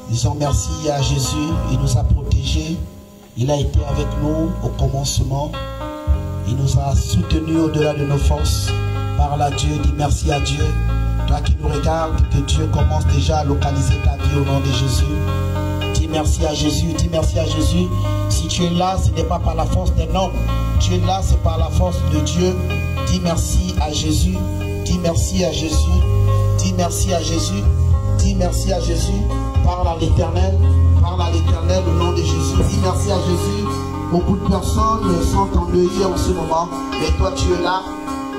Disons merci à Jésus, il nous a protégés, il a été avec nous au commencement, il nous a soutenus au-delà de nos forces. Parle à Dieu, dis merci à Dieu. Toi qui nous regardes, que Dieu commence déjà à localiser ta vie au nom de Jésus. Dis merci à Jésus, dis merci à Jésus. Si tu es là, ce n'est pas par la force d'un homme. Tu es là, c'est par la force de Dieu. Dis merci à Jésus, dis merci à Jésus, dis merci à Jésus, dis merci à Jésus. Parle à l'Éternel au nom de Jésus. Dis merci à Jésus. Beaucoup de personnes sont endeuillées en ce moment, mais toi tu es là.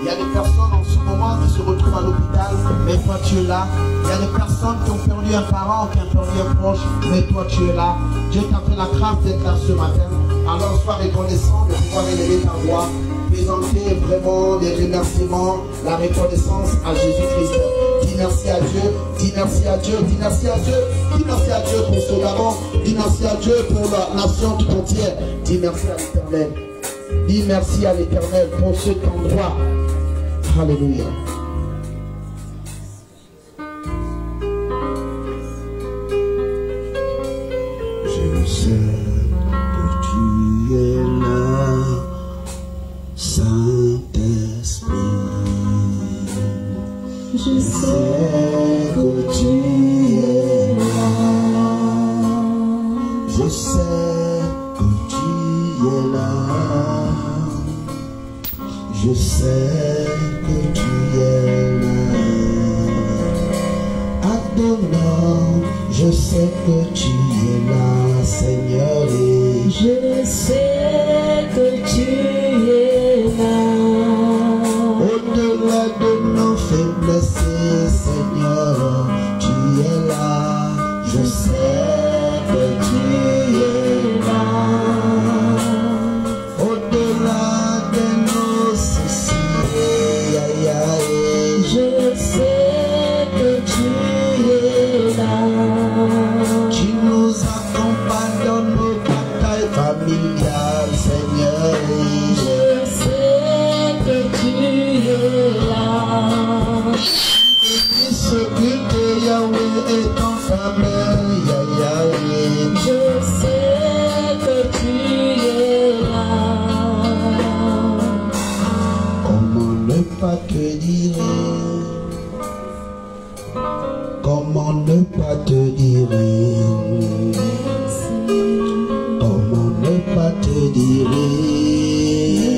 Il y a des personnes en ce moment qui se retrouvent à l'hôpital, mais toi tu es là. Il y a des personnes qui ont perdu un parent, qui ont perdu un proche, mais toi tu es là. Dieu t'a fait la grâce d'être là ce matin. Alors sois reconnaissant de pouvoir élever ta voix, présenter vraiment des remerciements, la reconnaissance à Jésus-Christ. Dis merci à Dieu, dis merci à Dieu, dis merci à Dieu, dis merci à Dieu pour ce Gabon, dis merci à Dieu pour la nation tout entière. Dis merci à l'Éternel. Dis merci à l'Éternel pour cet endroit. Alléluia. Je sais que tu es là, Saint-Esprit. Je sais que tu es là. Je sais que tu es là. Je sais que tu es là. Adonai, je sais que tu es là, Seigneur. Et je sais que tu es là. Au-delà de nos faiblesses, Seigneur, tu es là. Je sais que tu es là. Au-delà de nos soucis, je sais que tu es là. Tu nous accompagnes dans nos batailles familiales, Seigneur. Je sais que tu es là. Ce que Yahweh est en famille, je sais que tu es là. Comment ne pas te dire? Comment ne pas te dire? Comment ne pas te dire?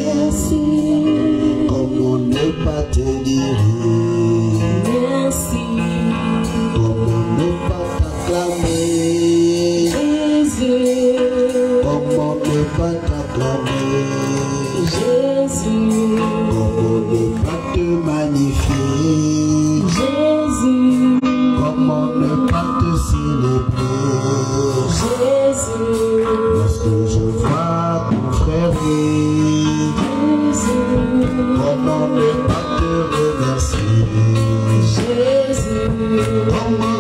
Merci. Comment ne pas te dire? Merci. Comment ne pas t'acclamer? Jésus. Comment ne pas t'acclamer? Jésus. Comment ne pas te magnifier? Jésus. Comment ne pas te célébrer? Jésus. Lorsque je vois ton frère, Jésus. Comment ne pas te remercier? Jésus. Comment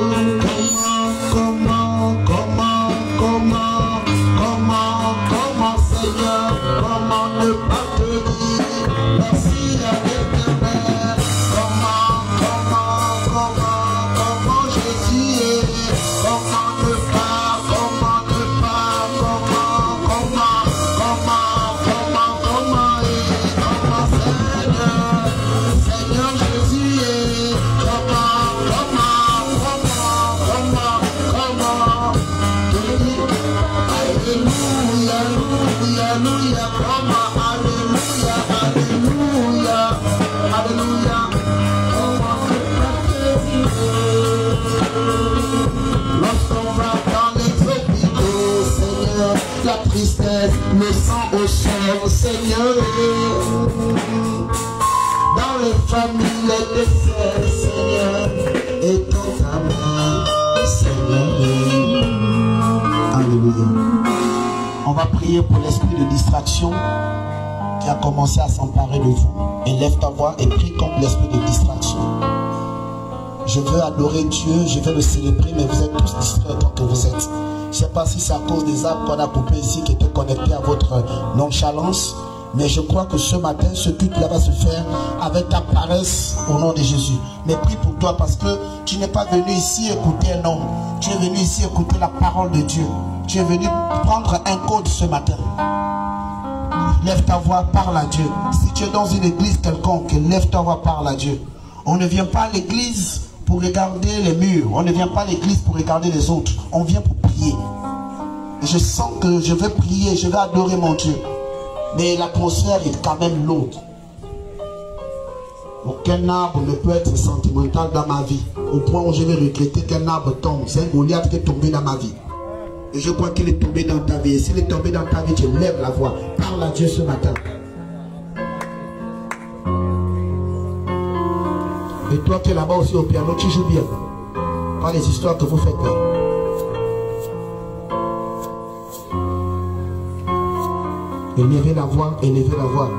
Seigneur, comment ne pas te dire merci à l'Éternel? Comment Jésus est? Comment ne pas, Seigneur Jésus est? Alléluia, alléluia. Lorsqu'on va dans les hôpitaux, Seigneur, la tristesse, le sang au sol, Seigneur. Dans les familles, les décès, Seigneur, et dans ta main, Seigneur. Alléluia. On va prier pour l'esprit de distraction qui a commencé à s'emparer de vous. Élève ta voix et prie contre l'esprit de distraction. Je veux adorer Dieu, je veux le célébrer, mais vous êtes tous distraits tant que vous êtes. Je ne sais pas si c'est à cause des arbres qu'on a coupés ici qui étaient connectés à votre nonchalance, Mais je crois que ce matin, ce culte-là va se faire avec ta paresse au nom de Jésus. Mais prie pour toi parce que tu n'es pas venu ici écouter un homme. Tu es venu ici écouter la parole de Dieu. Tu es venu prendre un code ce matin. Lève ta voix, parle à Dieu. Si tu es dans une église quelconque, lève ta voix, parle à Dieu. On ne vient pas à l'église pour regarder les murs. On ne vient pas à l'église pour regarder les autres. On vient pour prier. Et je sens que je vais prier, je vais adorer mon Dieu. Mais l'atmosphère est quand même lourde. Aucun arbre ne peut être sentimental dans ma vie. Au point où je vais regretter qu'un arbre tombe. C'est un Goliath qui est tombé dans ma vie. Et je crois qu'il est tombé dans ta vie. Et s'il est tombé dans ta vie, tu lèves la voix. Parle à Dieu ce matin. Et toi qui es là-bas aussi au piano, tu joues bien. Pas les histoires que vous faites là. Élevez la voix, élevez la voix.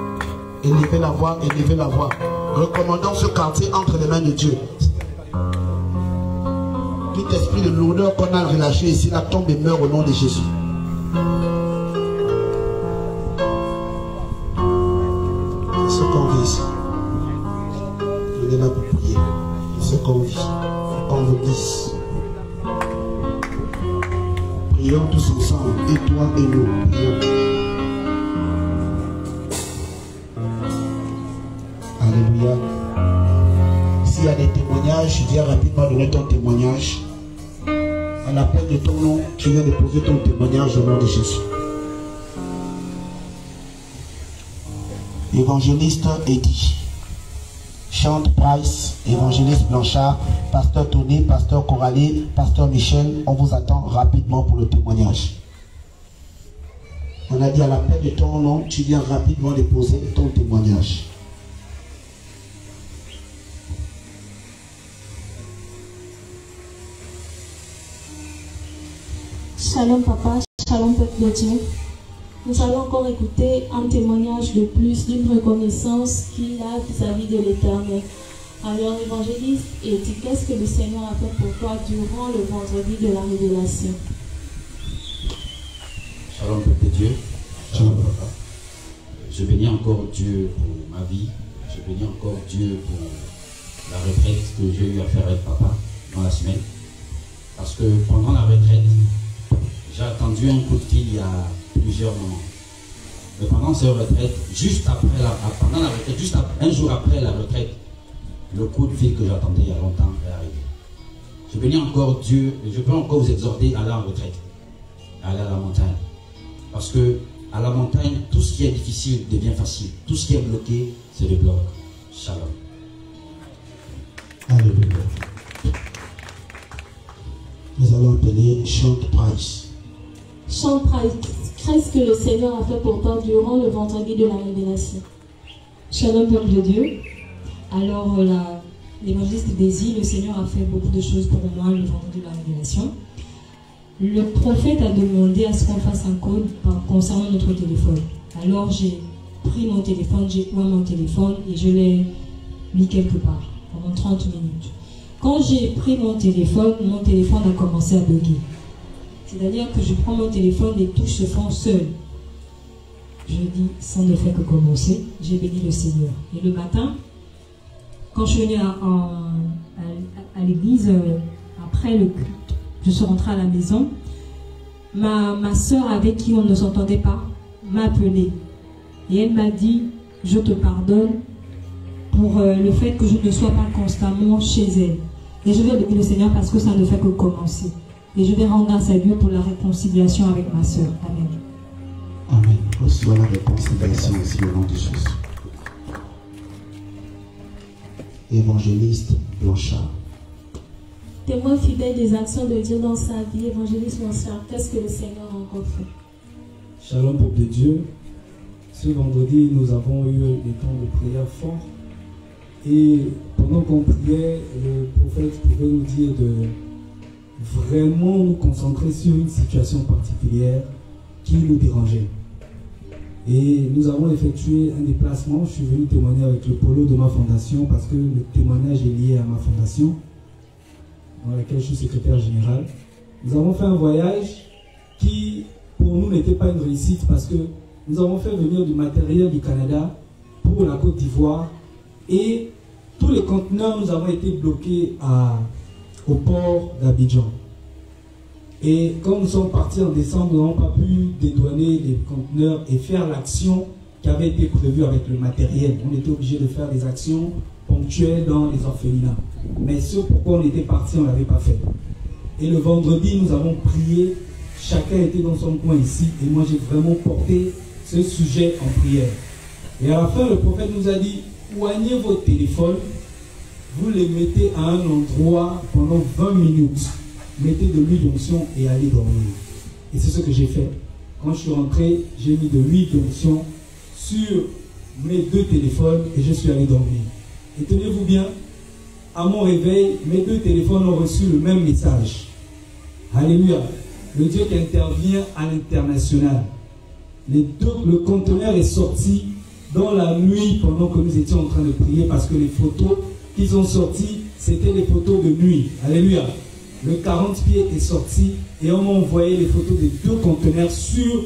Élevez la voix, élevez la voix. Recommandons ce quartier entre les mains de Dieu. Tout esprit de lourdeur qu'on a relâché ici, la tombe et meurt au nom de Jésus. C'est ce qu'on vit ici. On est là pour prier. C'est ce qu'on vit. Qu'on vous dise. Prions tous ensemble. Et toi et nous. Prions. Alléluia. S'il y a des témoignages, viens rapidement donner ton témoignage. À l'appel de ton nom, tu viens déposer ton témoignage au nom de Jésus. Évangéliste Eddie, Chante Price, évangéliste Blanchard, pasteur Tony, pasteur Coralie, pasteur Michel, on vous attend rapidement pour le témoignage. On a dit à l'appel de ton nom, tu viens rapidement déposer ton témoignage. Shalom papa, shalom peuple de Dieu. Nous allons encore écouter un témoignage de plus d'une reconnaissance qu'il a vis-à-vis de l'Éternel. Alors évangéliste, et dis qu'est-ce que le Seigneur a fait pour toi durant le vendredi de la révélation? Shalom peuple de Dieu, shalom papa. Je bénis encore Dieu pour ma vie, je bénis encore Dieu pour la retraite que j'ai eu à faire avec papa dans la semaine. Parce que pendant la retraite, j'ai attendu un coup de fil il y a plusieurs moments. Mais pendant cette retraite, juste après pendant la retraite, juste un jour après la retraite, le coup de fil que j'attendais il y a longtemps est arrivé. Je bénis encore Dieu et je peux encore vous exhorter à aller en retraite, à aller à la montagne. Parce que à la montagne, tout ce qui est difficile devient facile. Tout ce qui est bloqué se débloque. Shalom. Alléluia. Nous allons appeler Chante Price. Chante Price, qu'est-ce que le Seigneur a fait pour toi durant le vendredi de la révélation? Shalom peuple de Dieu. Alors l'évangéliste Daisy, le Seigneur a fait beaucoup de choses pour moi le vendredi de la révélation. Le prophète a demandé à ce qu'on fasse un code concernant notre téléphone. Alors j'ai pris mon téléphone, j'ai ouvert mon téléphone et je l'ai mis quelque part pendant 30 minutes. Quand j'ai pris mon téléphone a commencé à bugger. C'est-à-dire que je prends mon téléphone, les touches se font seules. Je dis, ça ne fait que commencer, j'ai béni le Seigneur. Et le matin, quand je suis venue à l'église, après le culte, je suis rentrée à la maison, ma soeur avec qui on ne s'entendait pas m'a appelée. Et elle m'a dit, je te pardonne pour le fait que je ne sois pas constamment chez elle. Et je vais bénir le Seigneur parce que ça ne fait que commencer. Et je vais rendre grâce à Dieu pour la réconciliation avec ma soeur. Amen. Amen. Reçois la réconciliation aussi au nom de Jésus. Évangéliste Blanchard. Témoin fidèle des actions de Dieu dans sa vie, évangéliste Blanchard, qu'est-ce que le Seigneur a encore fait? Shalom peuple de Dieu. Ce vendredi, nous avons eu des temps de prière forts. Et pendant qu'on priait, le prophète pouvait nous dire de vraiment nous concentrer sur une situation particulière qui nous dérangeait. Et nous avons effectué un déplacement. Je suis venu témoigner avec le polo de ma fondation parce que le témoignage est lié à ma fondation dans laquelle je suis secrétaire général. Nous avons fait un voyage qui pour nous n'était pas une réussite parce que nous avons fait venir du matériel du Canada pour la Côte d'Ivoire et tous les conteneurs, nous avons été bloqués au port d'Abidjan. Et quand nous sommes partis en décembre, nous n'avons pas pu dédouaner les conteneurs et faire l'action qui avait été prévue avec le matériel. On était obligé de faire des actions ponctuelles dans les orphelinats. Mais ce pourquoi on était parti, on ne l'avait pas fait. Et le vendredi, nous avons prié. Chacun était dans son coin ici. Et moi, j'ai vraiment porté ce sujet en prière. Et à la fin, le prophète nous a dit, oignez vos téléphones, vous les mettez à un endroit pendant 20 minutes. Mettez de l'huile d'onction et allez dormir. Et c'est ce que j'ai fait. Quand je suis rentré, j'ai mis de l'huile d'onction sur mes 2 téléphones et je suis allé dormir. Et tenez-vous bien, à mon réveil, mes 2 téléphones ont reçu le même message. Alléluia. Le Dieu qui intervient à l'international. Le conteneur est sorti dans la nuit pendant que nous étions en train de prier parce que les photos qu'ils ont sorties, c'était des photos de nuit. Alléluia. Le 40 pieds est sorti et on m'a envoyé les photos des 2 conteneurs sur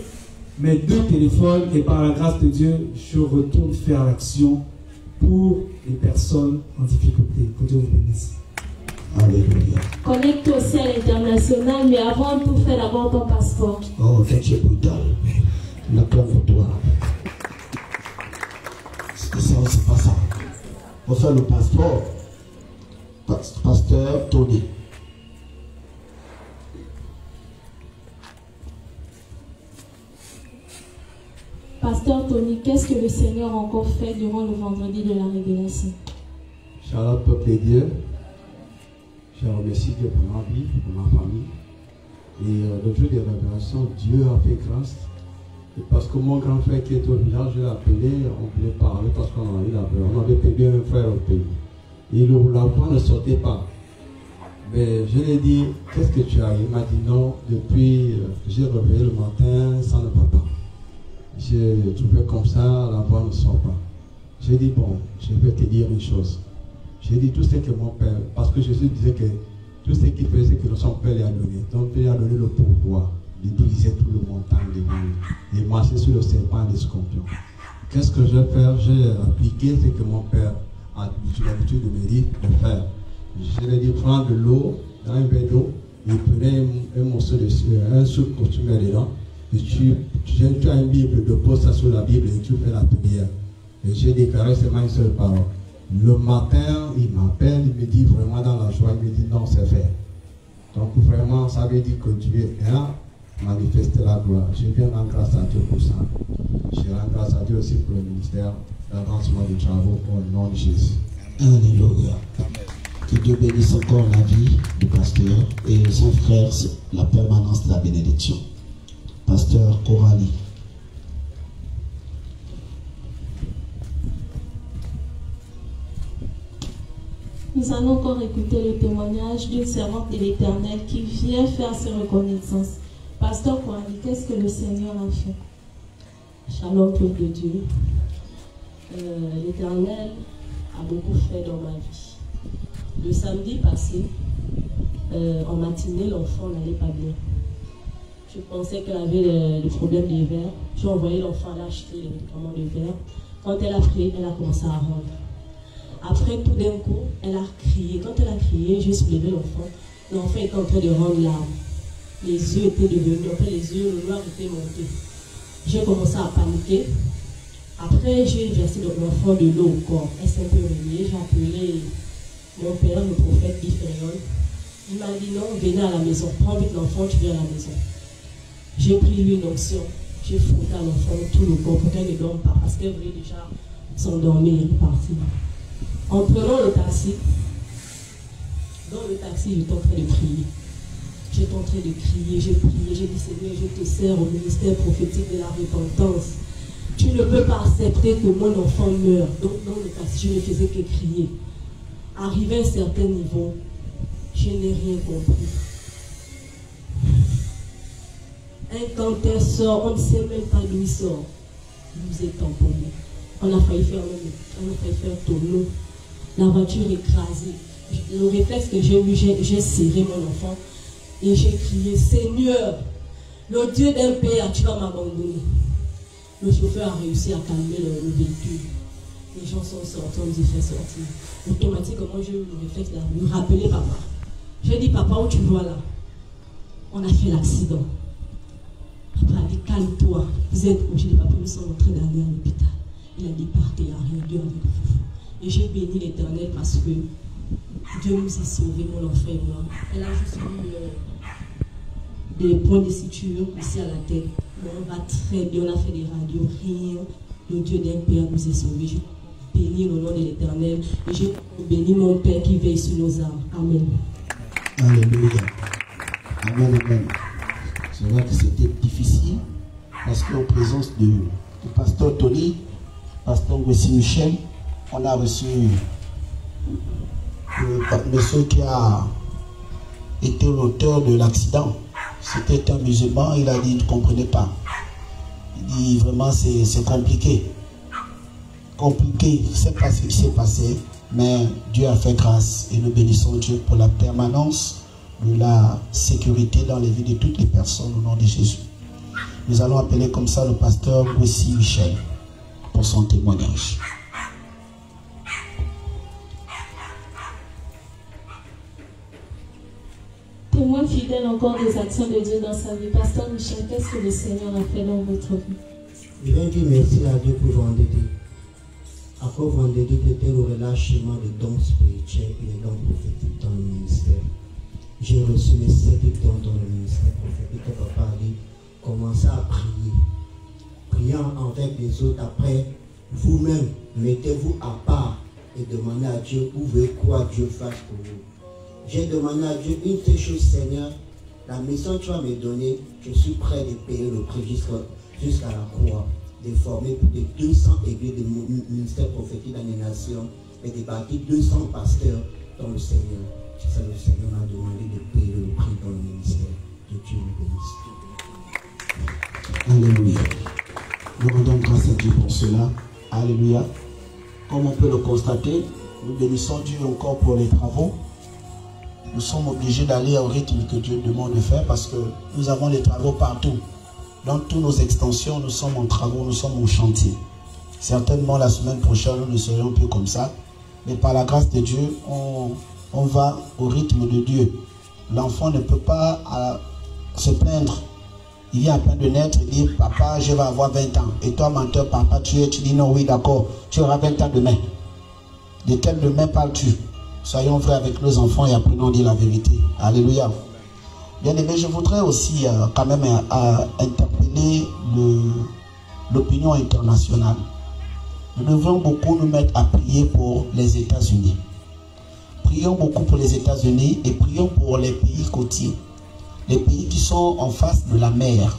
mes 2 téléphones et par la grâce de Dieu, je retourne faire l'action pour les personnes en difficulté. Que Dieu vous bénisse. Alléluia. Connecte aussi à l'international, mais avant tout, fais d'abord ton passeport. Oh, c'est brutal. La plein pour toi. C'est pas ça. On fait le passeport. Pasteur Tony. Pasteur Tony, qu'est-ce que le Seigneur a encore fait durant le vendredi de la révélation? Shalom, peuple de Dieu. Je remercie Dieu pour ma vie, pour ma famille. Et le jour des révélations, Dieu a fait grâce. Et parce que mon grand frère qui est au village, je l'ai appelé, on voulait parler parce qu'on avait perdu un frère au pays. Et la voix ne sortait pas. Mais je lui ai dit, qu'est-ce que tu as? Il m'a dit non, depuis que j'ai réveillé le matin, ça ne va pas. J'ai trouvé comme ça, la voix ne sort pas. J'ai dit, bon, je vais te dire une chose. J'ai dit tout ce que mon père, parce que Jésus disait que tout ce qu'il faisait, c'est que son père lui a donné. Donc il a donné le pouvoir d'utiliser tout le montagne de lui et marcher sur le serpent et les scorpions. Qu'est-ce que je vais faire? J'ai appliqué ce que mon père a l'habitude de me dire de faire. Je lui ai dit, prends de l'eau, dans un verre d'eau, et prenez un morceau de un soupe que tu mets dedans. Et tu as une Bible, de pose ça sur la Bible et tu fais la prière. Et j'ai déclaré seulement une seule parole. Le matin, il m'appelle, il me dit vraiment dans la joie, il me dit non, c'est fait. Donc vraiment, ça veut dire que Dieu est là, manifester la gloire. Je viens rendre grâce à Dieu pour ça. Je rends grâce à Dieu aussi pour le ministère d'avancement du travaux au nom de Jésus. Alléluia. Que Dieu bénisse encore la vie du pasteur et son frère, la permanence de la bénédiction. Pasteur Coralie. Nous allons encore écouter le témoignage d'une servante de l'Éternel qui vient faire ses reconnaissances. Pasteur Coralie, qu'est-ce que le Seigneur a fait? Shalom, peuple de Dieu. L'Éternel a beaucoup fait dans ma vie. Le samedi passé, en matinée, l'enfant n'allait pas bien. Je pensais qu'elle avait des problèmes de verre. J'ai envoyé l'enfant aller acheter les médicaments de verre. Quand elle a pris, elle a commencé à rendre. Après, tout d'un coup, elle a crié. Quand elle a crié, j'ai soulevé l'enfant. L'enfant était en train de rendre larmes. Les yeux étaient devenus, après les yeux, le noir était monté. J'ai commencé à paniquer. Après, j'ai versé l'enfant de l'eau au corps. Elle s'est un peu réveillée. J'ai appelé mon père, le prophète Iférion. Il m'a dit non, venez à la maison. Prends vite l'enfant, tu viens à la maison. J'ai pris l'huile d'onction. J'ai frotté à l'enfant tout le corps pour qu'elle ne dorme pas. Parce qu'elle voulait déjà s'endormir. Elle est partie. En prenant le taxi, dans le taxi, j'étais en train de prier. J'étais en train de crier, j'ai prié, j'ai dit Seigneur, je te sers au ministère prophétique de la repentance. Tu ne peux pas accepter que mon enfant meure. Donc dans le taxi, je ne faisais que crier. Arrivé à un certain niveau, je n'ai rien compris. Un canteur sort, on ne sait même pas d'où il sort. Il nous est tamponné. On a failli faire tonneau. La voiture écrasée. Le réflexe que j'ai eu, j'ai serré mon enfant et j'ai crié, Seigneur, le Dieu d'un père, tu vas m'abandonner. le chauffeur a réussi à calmer le véhicule. Les gens sont sortis, on nous a fait sortir. Automatiquement, j'ai eu le réflexe de me rappeler papa. J'ai dit, papa, où tu vois là? On a fait l'accident. Papa a dit, calme-toi. Vous êtes où? J'ai dit, papa, nous sommes en train d'aller à l'hôpital. Il a dit, partez, il n'y a rien de avec vous. Et j'ai béni l'Éternel parce que Dieu nous a sauvés, mon enfant et moi. Elle a juste eu des points de suture ici à la tête. Mais on va très bien, on a fait des radios, rien. Le Dieu d'un Père nous a sauvés. Je bénis le nom de l'Éternel. Et je bénis mon Père qui veille sur nos âmes. Amen. Alléluia. Amen, amen. C'est vrai que c'était difficile parce qu'en présence du pasteur Tony, pasteur Wessi Michel, on a reçu le monsieur qui a été l'auteur de l'accident. C'était un musulman, il a dit, il ne comprenait pas. Il dit, vraiment, c'est compliqué. Compliqué, c'est pas ce qui s'est passé, mais Dieu a fait grâce et nous bénissons Dieu pour la permanence de la sécurité dans les vies de toutes les personnes au nom de Jésus. Nous allons appeler comme ça le pasteur Wessi Michel pour son témoignage. Témoin fidèle encore des actions de Dieu dans sa vie. Pasteur Michel, qu'est-ce que le Seigneur a fait dans votre vie? Je viens dire merci à Dieu pour vendredi. Après vendredi, c'était le relâchement des dons spirituels et des dons prophétiques dans le ministère. J'ai reçu mes 7 dons dans le ministère prophétique. Papa a dit, commencez à prier. Priant avec les autres. Après, vous-même, mettez-vous à part et demandez à Dieu où veut quoi Dieu fasse pour vous. J'ai demandé à Dieu une seule chose, Seigneur, la mission que tu vas me donner, je suis prêt de payer le prix jusqu'à la croix, de former plus de 200 églises de ministère prophétique dans les nations et de bâtir 200 pasteurs dans le Seigneur. C'est ça, le Seigneur m'a demandé de payer le prix dans le ministère. Que Dieu nous bénisse. Alléluia. Nous rendons grâce à Dieu pour cela. Alléluia. Comme on peut le constater, nous bénissons Dieu encore pour les travaux. Nous sommes obligés d'aller au rythme que Dieu demande de faire parce que nous avons les travaux partout. Dans toutes nos extensions, nous sommes en travaux, nous sommes en chantier. Certainement la semaine prochaine, nous ne serons plus comme ça. Mais par la grâce de Dieu, on va au rythme de Dieu. L'enfant ne peut pas se plaindre. Il vient à peine de naître, il dit, papa, je vais avoir 20 ans. Et toi, menteur, papa, tu dis non, oui, d'accord, tu auras 20 ans demain. De quel demain parles-tu? Soyons vrais avec nos enfants et apprenons à dire la vérité. Alléluia. Bien aimé, je voudrais aussi quand même interpeller l'opinion internationale. Nous devons beaucoup nous mettre à prier pour les États-Unis. Prions beaucoup pour les États-Unis et prions pour les pays côtiers. Les pays qui sont en face de la mer.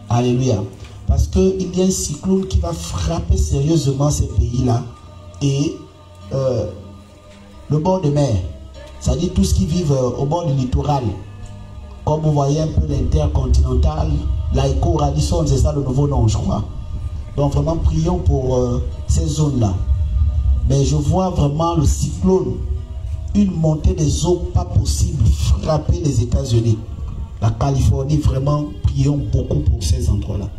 Alléluia. Parce qu'il y a un cyclone qui va frapper sérieusement ces pays-là. Et le bord de mer, c'est-à-dire tout ce qui vit au bord du littoral, comme vous voyez un peu l'intercontinental, l'Aïko Radisson, c'est ça le nouveau nom, je crois. Donc vraiment, prions pour ces zones-là. Mais je vois vraiment le cyclone, une montée des eaux pas possible, frapper les États-Unis. La Californie, vraiment, prions beaucoup pour ces endroits-là.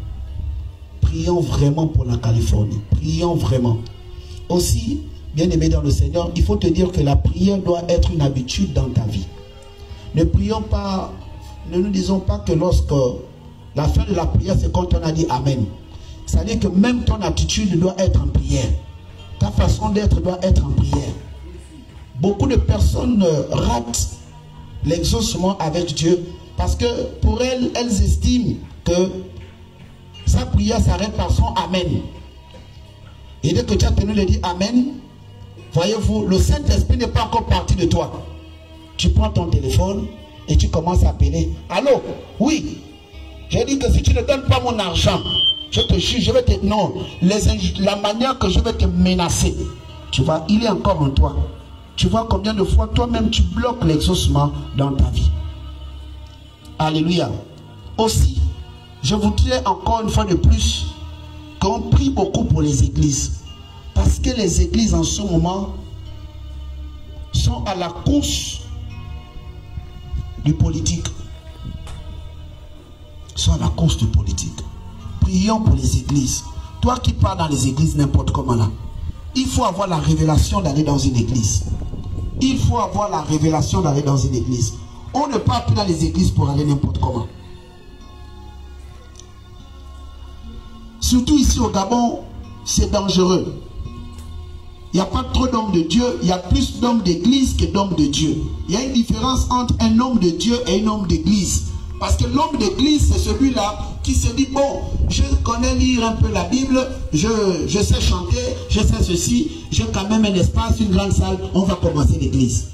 Prions vraiment pour la Californie. Prions vraiment. Aussi, bien-aimé dans le Seigneur, il faut te dire que la prière doit être une habitude dans ta vie. Ne prions pas, ne nous disons pas que lorsque la fin de la prière, c'est quand on a dit Amen. C'est-à-dire que même ton attitude doit être en prière. Ta façon d'être doit être en prière. Beaucoup de personnes ratent l'exaucement avec Dieu parce que pour elles, elles estiment que sa prière s'arrête par son Amen. Et dès que tu as tenu de dire Amen, voyez-vous, le Saint-Esprit n'est pas encore parti de toi. Tu prends ton téléphone et tu commences à appeler. Allô? Oui. J'ai dit que si tu ne donnes pas mon argent, je te jure, je vais te... Non. La manière que je vais te menacer, tu vois, il est encore en toi. Tu vois combien de fois toi-même tu bloques l'exaucement dans ta vie. Alléluia. Aussi, je voudrais encore une fois de plus qu'on prie beaucoup pour les églises. Parce que les églises en ce moment sont à la course du politique. Sont à la course du politique. prions pour les églises. Toi qui pars dans les églises n'importe comment là, il faut avoir la révélation d'aller dans une église. Il faut avoir la révélation d'aller dans une église. On ne part plus dans les églises pour aller n'importe comment. Surtout ici au Gabon, c'est dangereux. Il n'y a pas trop d'hommes de Dieu, il y a plus d'hommes d'église que d'hommes de Dieu. Il y a une différence entre un homme de Dieu et un homme d'église. Parce que l'homme d'église, c'est celui-là qui se dit, bon, je connais lire un peu la Bible, je sais chanter, je sais ceci, j'ai quand même un espace, une grande salle, on va commencer l'église.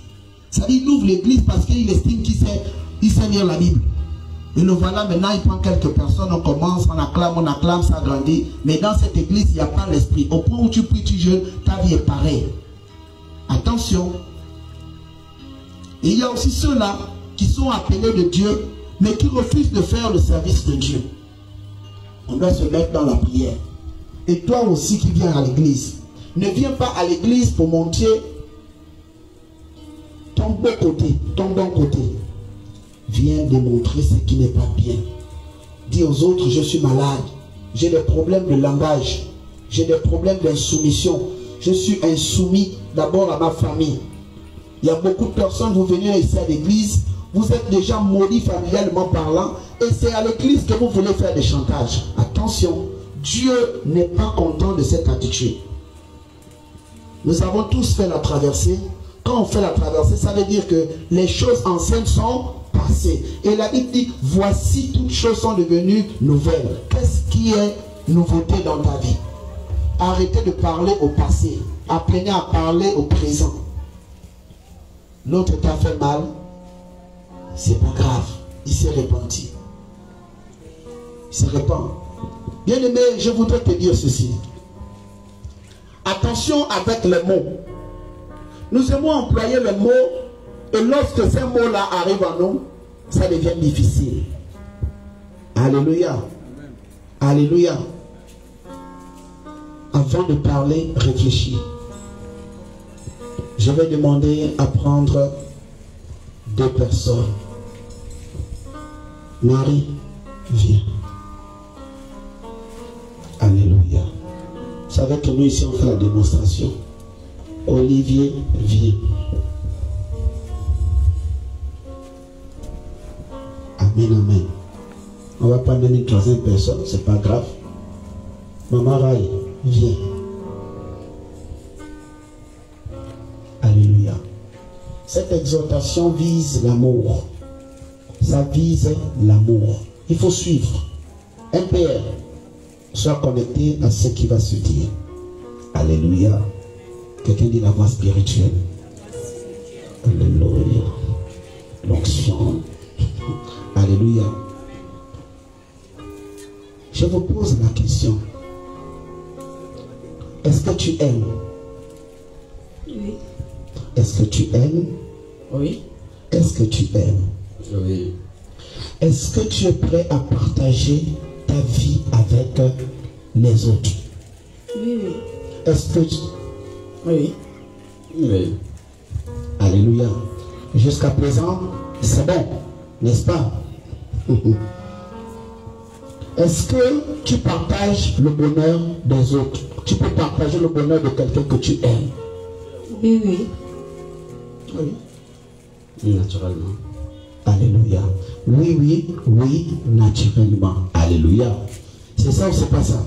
Ça dit, il ouvre l'église parce qu'il estime qu'il sait lire la Bible. Et le voilà, maintenant il prend quelques personnes, on commence, on acclame, ça grandit. Mais dans cette église, il n'y a pas l'esprit. Au point où tu pries, tu jeûnes, ta vie est pareille. Attention. Et il y a aussi ceux-là qui sont appelés de Dieu, mais qui refusent de faire le service de Dieu. On doit se mettre dans la prière. Et toi aussi qui viens à l'église, ne viens pas à l'église pour montrer ton bon côté, ton bon côté. Viens démontrer ce qui n'est pas bien. Dis aux autres, je suis malade, j'ai des problèmes de langage, j'ai des problèmes d'insoumission, je suis insoumis d'abord à ma famille. Il y a beaucoup de personnes, vous venez ici à l'église, vous êtes déjà maudits familialement parlant, et c'est à l'église que vous voulez faire des chantages. Attention, Dieu n'est pas content de cette attitude. Nous avons tous fait la traversée. Quand on fait la traversée, ça veut dire que les choses anciennes sont passées. Et la Bible dit, voici toutes choses sont devenues nouvelles. Qu'est-ce qui est nouveauté dans ta vie? Arrêtez de parler au passé. Apprenez à parler au présent. L'autre t'a fait mal, c'est pas grave. Il s'est repenti. Il se repent. Bien aimé, je voudrais te dire ceci. Attention avec les mots. Nous aimons employer les mots, et lorsque ces mots-là arrivent à nous, ça devient difficile. Alléluia. Alléluia. Avant de parler, réfléchis. Je vais demander à prendre 2 personnes. Marie, viens. Alléluia. Vous savez que nous ici on fait la démonstration. Olivier, viens. Amen, amen. On va prendre une 3e personne, c'est pas grave. Maman Rai, viens. Alléluia. Cette exhortation vise l'amour. Ça vise l'amour. Il faut suivre. Un père, sois connecté à ce qui va se dire. Alléluia. Quelqu'un dit la voix spirituelle. Alléluia. L'onction. Alléluia. Je vous pose la question. Est-ce que tu aimes? Oui. Est-ce que tu aimes? Oui. Est-ce que tu aimes? Oui. Est-ce que tu es prêt à partager ta vie avec les autres? Oui, oui. Est-ce que tu... Oui. Oui. Alléluia. Jusqu'à présent, c'est bon, n'est-ce pas? Est-ce que tu partages le bonheur des autres? Tu peux partager le bonheur de quelqu'un que tu aimes? Oui, oui. Oui. Naturellement. Alléluia. Oui, oui, oui, naturellement. Alléluia. C'est ça ou c'est pas ça?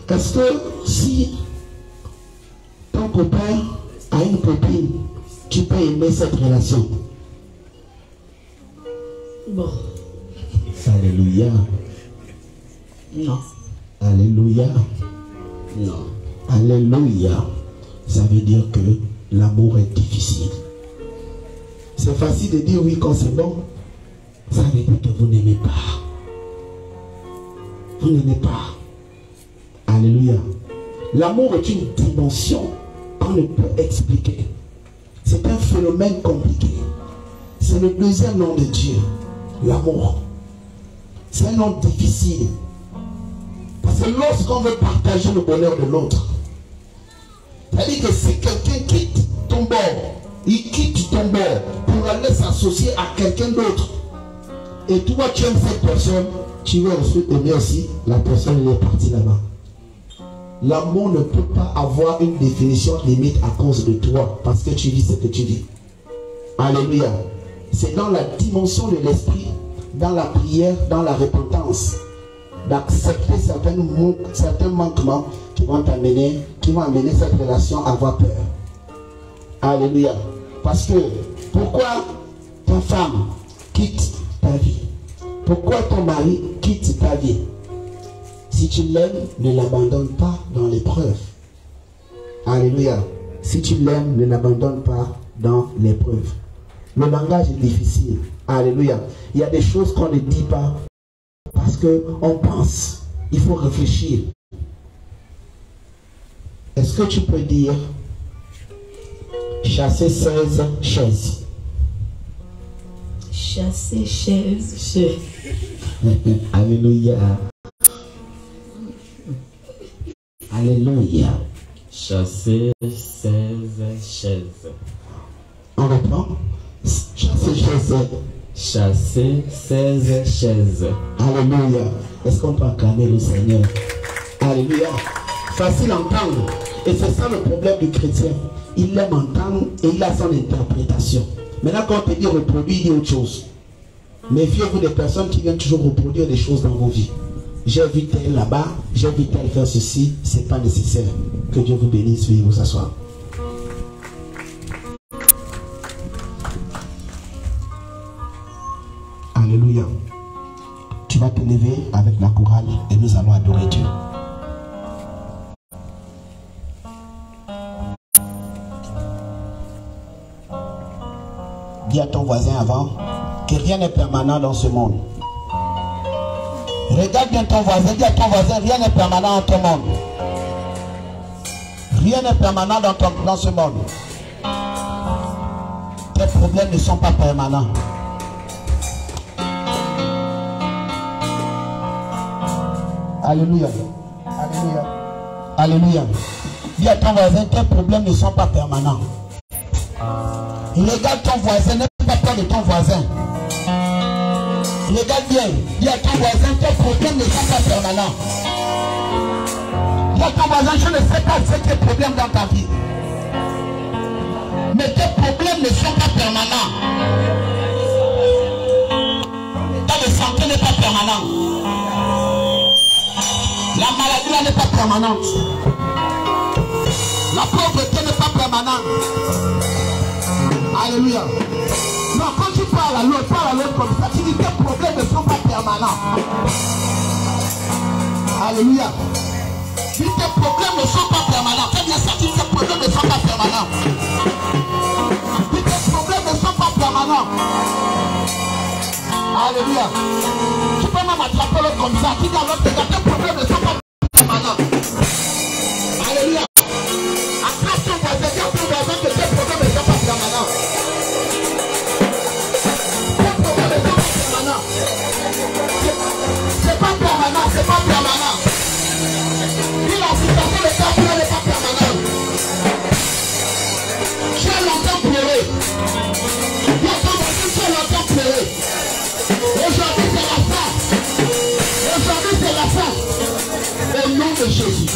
Est-ce que si ton copain a une copine, tu peux aimer cette relation? Bon. Alléluia. Non. Alléluia. Non. Alléluia. Ça veut dire que l'amour est difficile. C'est facile de dire oui quand c'est bon. Ça veut dire que vous n'aimez pas. Vous n'aimez pas. Alléluia. L'amour est une dimension qu'on ne peut expliquer. C'est un phénomène compliqué. C'est le 2e nom de Dieu. L'amour. C'est un nom difficile. Parce que lorsqu'on veut partager le bonheur de l'autre, c'est-à-dire que si quelqu'un quitte ton bord, il quitte ton bord pour aller s'associer à quelqu'un d'autre. et toi tu aimes cette personne, tu veux ensuite aimer aussi la personne, elle est partie là-bas. L'amour ne peut pas avoir une définition limite à cause de toi, parce que tu dis ce que tu dis. Alléluia. C'est dans la dimension de l'esprit, dans la prière, dans la repentance, d'accepter certains manquements qui vont amener cette relation à avoir peur. Alléluia. Parce que, pourquoi ta femme quitte ta vie? Pourquoi ton mari quitte ta vie? Si tu l'aimes, ne l'abandonne pas dans l'épreuve. Alléluia. Si tu l'aimes, ne l'abandonne pas dans l'épreuve. Le langage est difficile. Alléluia. Il y a des choses qu'on ne dit pas parce qu'on pense. Il faut réfléchir. Est-ce que tu peux dire chasser 16 chaises? Chasser chaises. Alléluia. Alléluia. Chasser 16 chaises. On reprend. Chasser 16. Chasser 16 chaises. Alléluia. Est-ce qu'on peut acclamer le Seigneur? Alléluia. Facile à entendre. Et c'est ça le problème du chrétien. Il aime entendre et il a son interprétation. Maintenant, quand on te dit reproduire, il dit autre chose. Méfiez-vous des personnes qui viennent toujours reproduire des choses dans vos vies. J'ai vu tel là-bas, j'ai vu tel faire ceci, c'est pas nécessaire. Que Dieu vous bénisse, veuillez vous asseoir. Alléluia. Tu vas te lever avec la chorale et nous allons adorer Dieu. Dis à ton voisin avant que rien n'est permanent dans ce monde. Regarde bien ton voisin, dis à ton voisin, rien n'est permanent dans ton monde. Rien n'est permanent dans ce monde. Tes problèmes ne sont pas permanents. Alléluia. Alléluia. Alléluia. Dis à ton voisin, tes problèmes ne sont pas permanents. Regarde ton voisin, n'aie pas peur de ton voisin. Regarde bien, dis à ton voisin, tes problèmes ne sont pas permanents. Dis à ton voisin, je ne sais pas ce tes problèmes dans ta vie. Mais tes problèmes ne sont pas permanents. Ta santé n'est pas permanente. La maladie n'est pas permanente. La pauvreté n'est pas permanente. Alléluia. Non, quand tu parles à l'autre comme ça, tu dis que tes problèmes ne sont pas permanents. Alléluia. Si tes problèmes ne sont pas permanents, fais bien ça, si tes problèmes ne sont pas permanents. Si tes problèmes ne sont pas permanents. Alléluia. Tu peux même attraper l'autre comme ça, tu dis à l'autre, tes problèmes ne sont pas permanents. Alléluia. Attrape ton voisin, dis à ton voisin que tes problèmes ne sont pas permanents. C'est pas permanent, c'est pas permanent. Puis la situation de ta vie n'est pas permanente. Tu as longtemps pleuré. Tu as longtemps pleuré. Aujourd'hui c'est la fin. Aujourd'hui c'est la fin. Au nom de Jésus.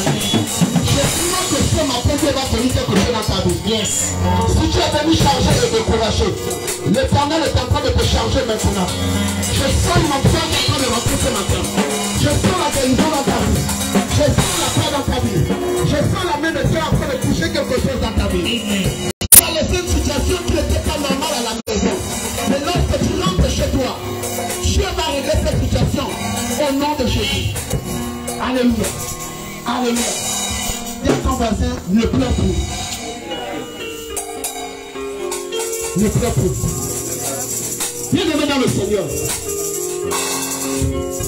Je demande que ce matin Dieu va venir quelque chose dans ta vie. Yes. Si tu es venu changer et décourager, l'Éternel est en train de te changer maintenant. Je sens mon frère qui est en train de rentrer ce matin. Je sens la guérison dans ta vie. Je sens la paix dans ta vie. Je sens la main de Dieu en train de toucher quelque chose dans ta vie. Tu as laissé une situation qui n'était pas normale à la maison. Mais lorsque tu rentres chez toi, Dieu va régler cette situation au nom de Jésus. Alléluia. Alléluia. Dis à ton voisin, ne pleure plus. Ne pleure plus. Bien-aimé dans le Seigneur.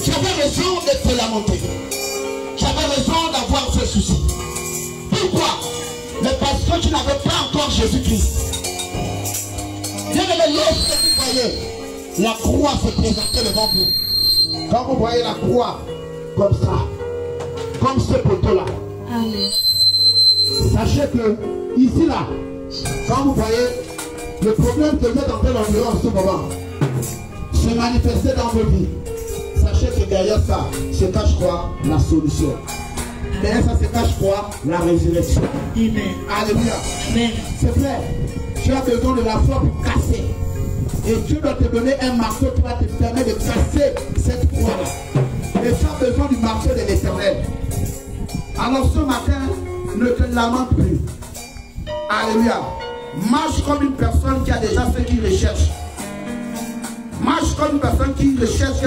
Tu avais raison de te lamenter. Tu avais raison d'avoir ce souci. Pourquoi? Mais parce que tu n'avais pas encore Jésus-Christ. Bien-aimé, lorsque vous voyez la croix se présenter devant vous, quand vous voyez la croix comme ça, comme ce poteau-là, sachez que ici, là, quand vous voyez le problème que vous êtes en train d'endurer en ce moment, ce se manifester dans vos vies. Sachez que derrière ça se cache quoi? La solution. Derrière ça se cache quoi? La résurrection. Amen. Alléluia. Amen. C'est vrai. Tu as besoin de la foi pour casser. Et Dieu doit te donner un marteau qui va te permettre de casser cette croix-là. Et tu as besoin du marteau de l'Éternel. Alors ce matin, ne te lamente plus. Alléluia. Marche comme une personne qui a déjà ce qu'il recherche. Marche comme une personne qui recherche.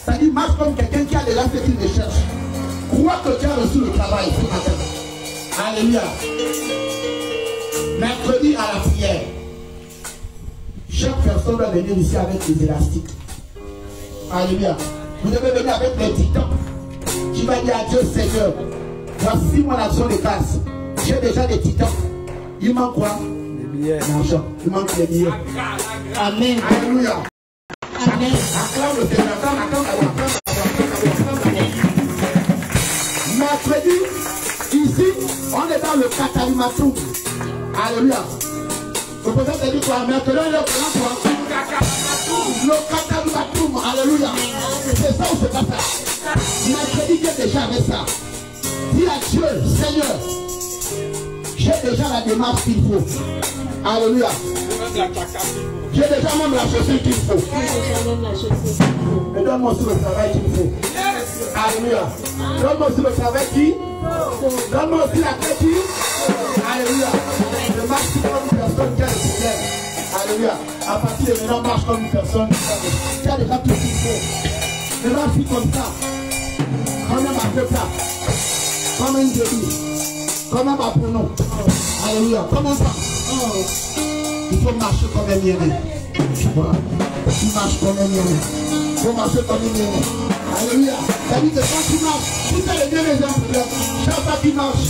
C'est-à-dire marche comme quelqu'un qui a déjà ce qu'il recherche. Crois que tu as reçu le travail ce matin. Alléluia. Mercredi à la prière. Chaque personne doit venir ici avec des élastiques. Alléluia. Vous devez venir avec les titans. Tu vas dire à Dieu, Seigneur, voici mon action de grâce. J'ai déjà des titans. Il manque quoi? Les billets. L'argent. Il manque les billets. Amen. Alléluia. Amen. Acclame le Seigneur. Mercredi, ici, on est dans le Katalumatum. Alléluia. Vous pouvez te dire quoi? Mercredi, on est dans quoi? Le Katalumatum. Alléluia. C'est ça ou c'est pas ça? Mercredi, j'ai déjà avec ça. Dis à Dieu, Seigneur, j'ai déjà la démarche qu'il faut. Alléluia. J'ai déjà même la chaussure qu'il faut. Mais donne-moi aussi le travail qu'il faut. Alléluia. Donne-moi aussi le travail qu'il faut. Donne-moi aussi la tête qu'il faut. Alléluia. Je marche comme une personne qui a des problèmes. Alléluia. À partir de maintenant, marche comme une personne qui a déjà tout ce qu'il faut. Ne marche plus comme ça. Comme un peuple. Comme un début. Comme un prénom. Alléluia. Comme un temps. Il faut marcher comme un mien. Voilà. Tu marches comme un mien. Il faut marcher comme un mien. Alléluia. C'est-à-dire que quand tu marches, tu fais les mêmes exemples. Chaque fois que tu marches,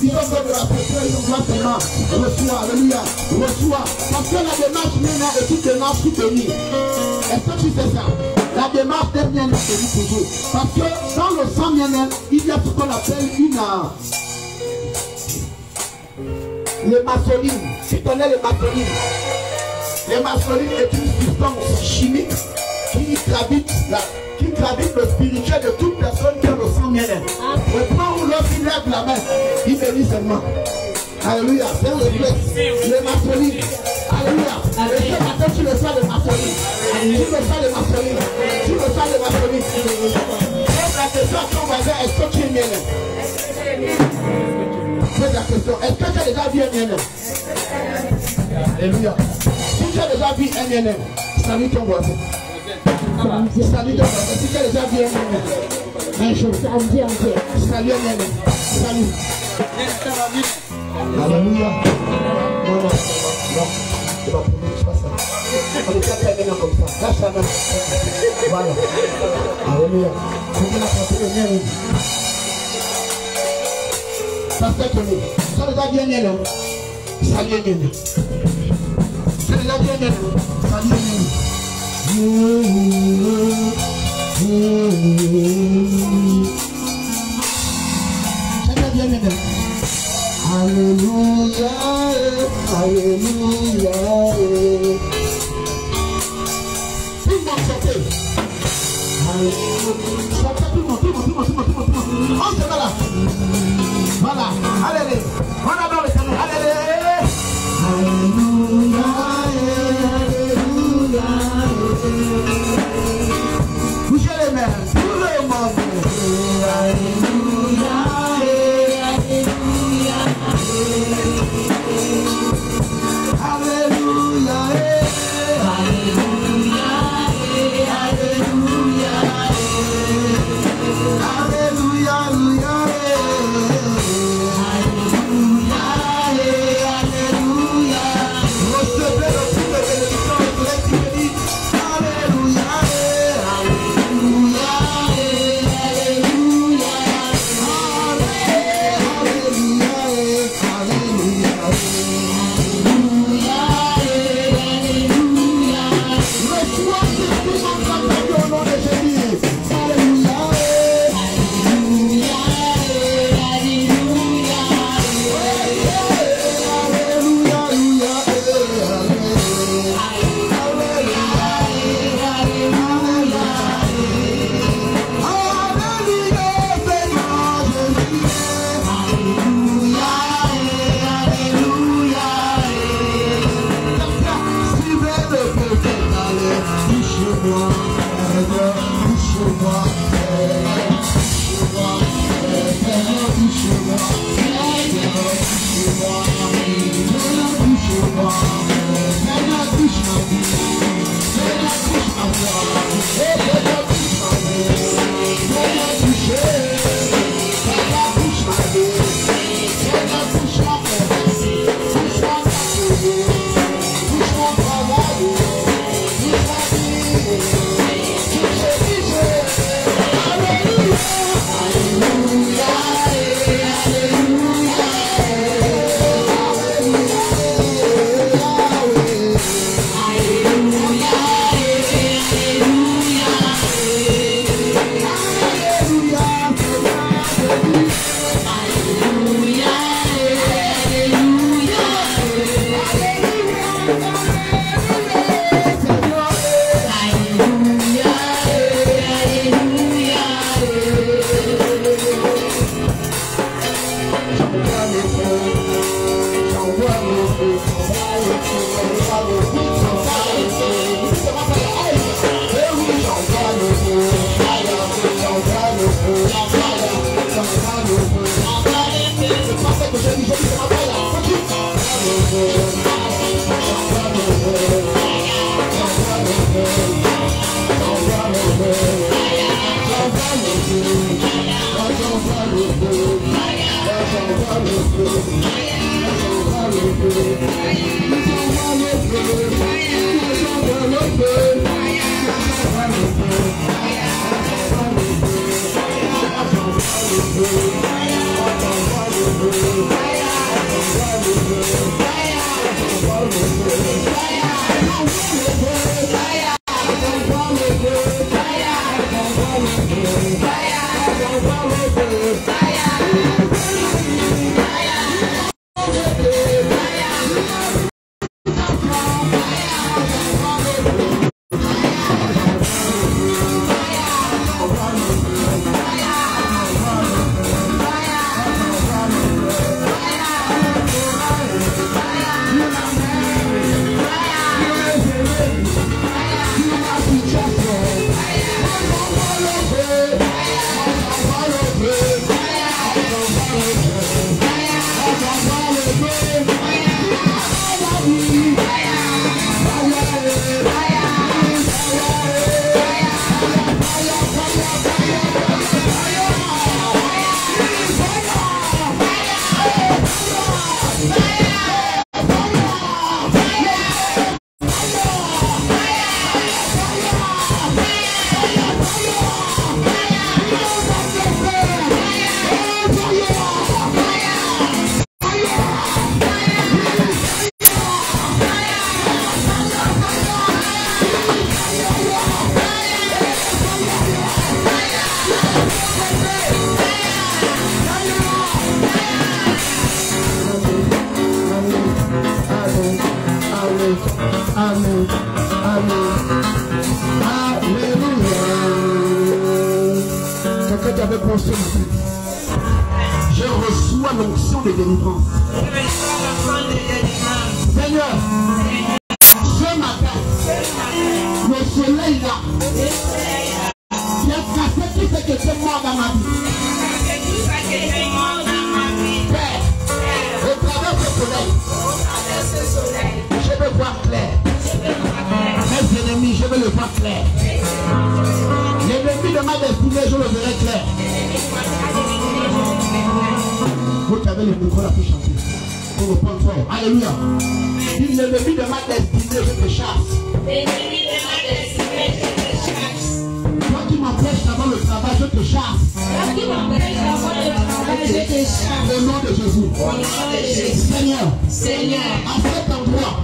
il faut faire de la pression, il doit seulement reçois. Alléluia. Reçois. Parce que la démarche mienne est toute démarche qui te lie. Est-ce que tu sais ça? La démarche des miennes te lie toujours. Parce que dans le sang mienne, il y a ce qu'on appelle une... Le maçonine, tu connais le maçonine. Le maçonine est une substance chimique qui gravite le spirituel de toute personne qui a le sang miel. Au point où l'homme lève la main, il bénit seulement. Alléluia, c'est un réflexe. Le maçonine. Alléluia. Et ce matin, tu le sens le maçonine. Tu le sens le maçonine. Tu le sens le maçonine. Pose la question à ton voisin, est-ce que tu es miel? Pose la question, est-ce que tu as déjà vu un miel? Alléluia. Si tu as déjà vu un miel, salue ton voisin. Salut ton voisin. Si tu as déjà vu un miel, un jour. Salut un miel. Salut. Alléluia. Non, non, non. C'est pas pour nous, c'est pas ça. On est quatre maintenant comme ça. Lâche la main. Voilà. Alléluia. On va apporter le miel. Pasteur Tony, ça les a bien miel. Salut un miel. Ça les a bien miel. Salut un miel. Ça les a bien miel. Alléluia, alléluia. Tout le monde sortez. Sortez tout le monde, tout le monde, tout le monde, tout le monde, tout le monde. On se met là. Voilà, allez, on adore le Seigneur, allez. Alléluia, alléluia. Bougez les mains, tout le monde. Alléluia, alléluia. Alléluia. Je reçois l'onction de délivrance. Seigneur, ce matin, le soleil là, qui a cassé tout ce qui était mort dans ma vie. Père, au travers ce soleil, je veux voir clair. Mes ennemis, je veux le voir clair. L'ennemi de ma destinée, je le verrai clair. Vous avez le micro là pour chanter. Pour reprendre fort. Alléluia. L'ennemi de ma destinée, je te chasse. L'ennemi de ma destinée, je te chasse. Toi qui m'empêches d'avoir le travail, je te chasse. Toi qui m'empêches d'avoir le travail, je te chasse. Au nom de Jésus. Au nom de Jésus. Seigneur. Seigneur. À cet endroit.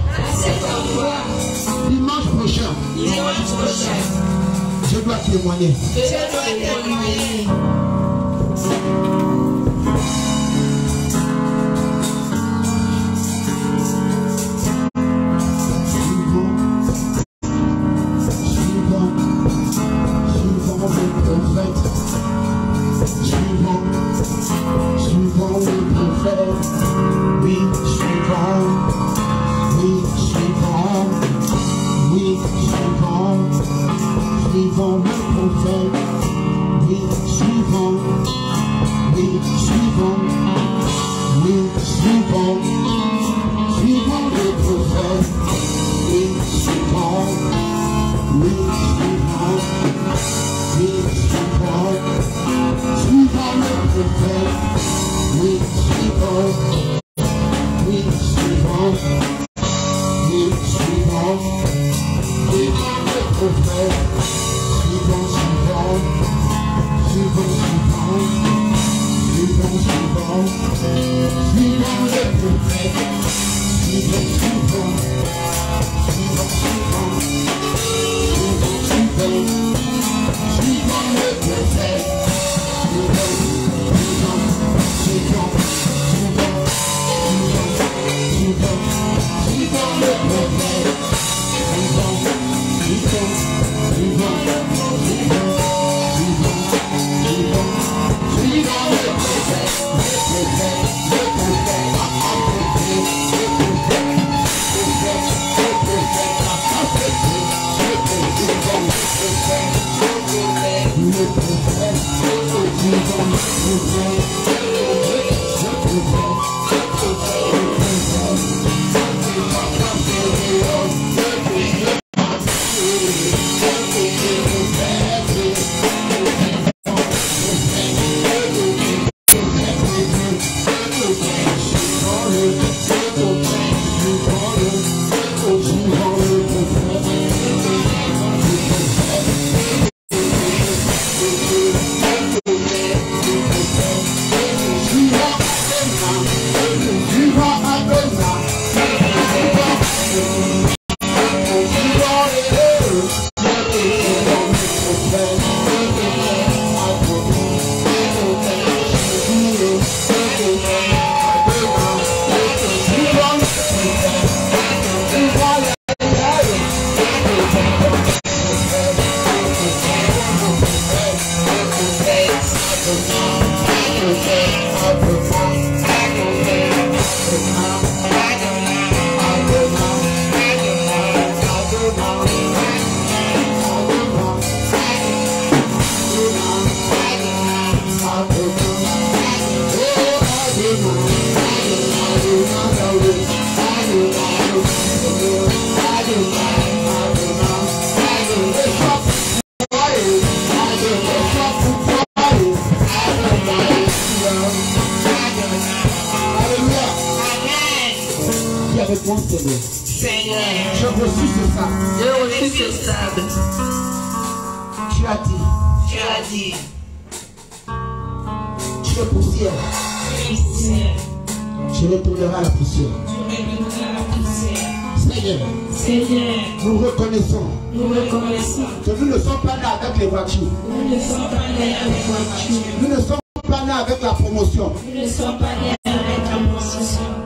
Dimanche prochain. Je dois témoigner. Mon Seigneur. Seigneur. J'ai reçu ce sable. J'ai reçu ce sable. Tu as dit. Tu as dit. Tu es poussière. Je retournerai à la poussière. Seigneur, Seigneur, nous reconnaissons que nous ne sommes pas nés avec les voitures. Nous ne sommes pas nés avec les voitures. Nous ne sommes pas nés avec la promotion. Nous ne sommes pas nés avec la promotion.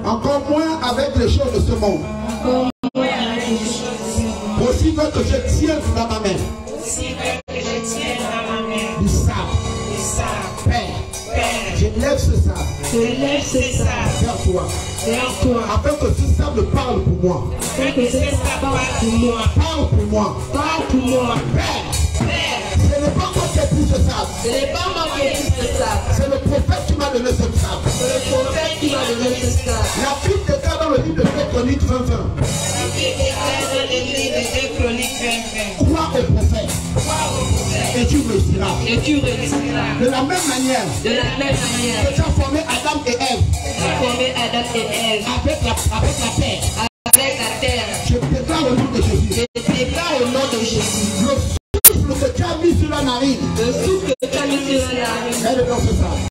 Encore moins avec les choses de ce monde. Encore moins avec les choses de ce monde. Aussi que je tiens dans ma main. Aussi que je tiens dans ma main. Du sable. Du sable. Père. Père. Je lève ce sable. Je lève ce sable. Vers toi. Vers toi. Afin que ce sable parle pour moi. Afin que ce sable parle pour moi. Parle pour moi. Parle pour moi. Père. Père. Ce n'est pas moi qui ai pris ce sable. Ce n'est pas moi qui ai pris ce sable. C'est le prophète qui m'a donné ce sable. C'est le prophète qui m'a donné ce sable. La Bible déclare dans le livre de 2 Chroniques 20:20. La Bible déclare dans le livre de 2 Chroniques 20:20. Crois au prophète. Crois au prophète. Et tu réussiras. Et tu réussiras. De la même manière. De la même manière. Que tu as formé Adam et Ève. Tu as formé Adam et Ève. Avec la terre. Avec la terre. Je déclare au nom de Jésus. Je déclare au nom de Jésus. Le souffle que tu as mis sur la narine. Le souffle que tu as mis sur la narine. Mets-le dans ce sable.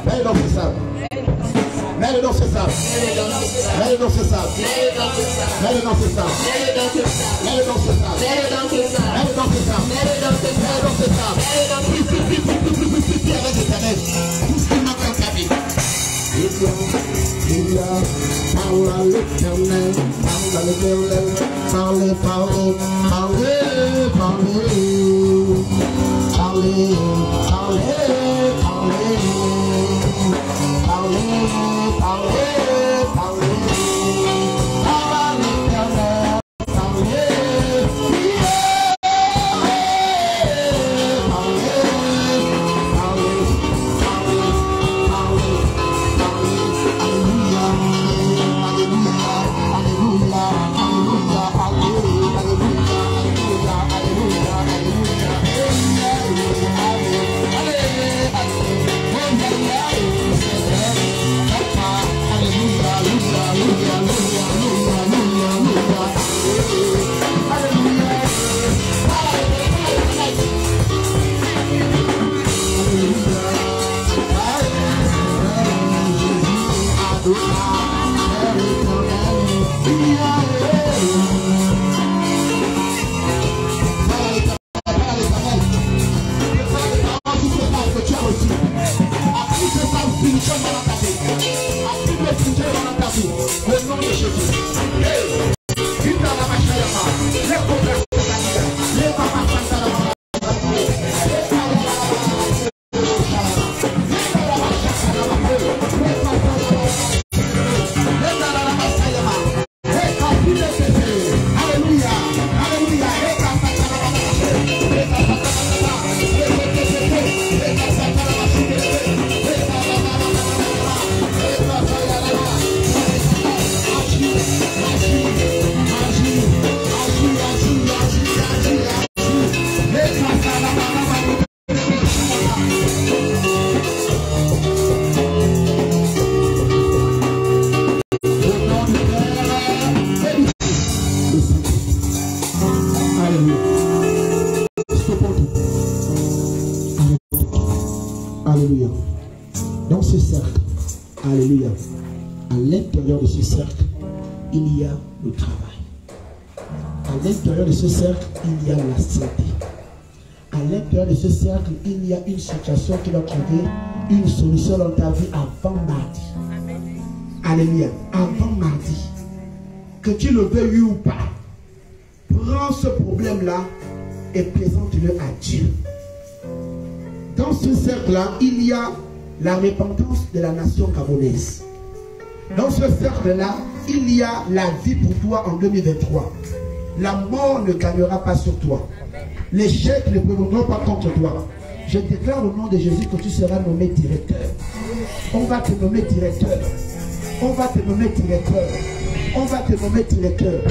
Mets-le dans ce sable. Mets-le dans ce sable. Mets-le dans ce sable. Mets-le dans ce sable. Mets-le dans ce sable. Mets-le dans ce sable. Mets-le dans ce sable. Mets-le dans ce sable. Mets-le dans ce sable. Mets-le dans ce sable. Mets-le dans ce sable. Prie avec l'Éternel. Tout ce qui manque dans ta vie. Parle à l'Éternel. Parle à l'Éternel. Parlez, parlez, parlez, parlez. Parlez, parlez, parlez. Parlez, parlez, parlez. Parle à l'Éternel. Parlez, Alléluia. Dans ce cercle, alléluia, à l'intérieur de ce cercle, il y a le travail. À l'intérieur de ce cercle, il y a la santé. À l'intérieur de ce cercle, il y a une situation qui va trouver une solution dans ta vie avant mardi. Alléluia. Avant mardi. Que tu le veuilles ou pas, prends ce problème-là et présente-le à Dieu. Dans ce cercle-là, il y a la repentance de la nation gabonaise. Dans ce cercle-là, il y a la vie pour toi en 2023. La mort ne gagnera pas sur toi. L'échec ne prévaudra pas contre toi. Je déclare au nom de Jésus que tu seras nommé directeur. On va te nommer directeur. On va te nommer directeur. On va te nommer directeur.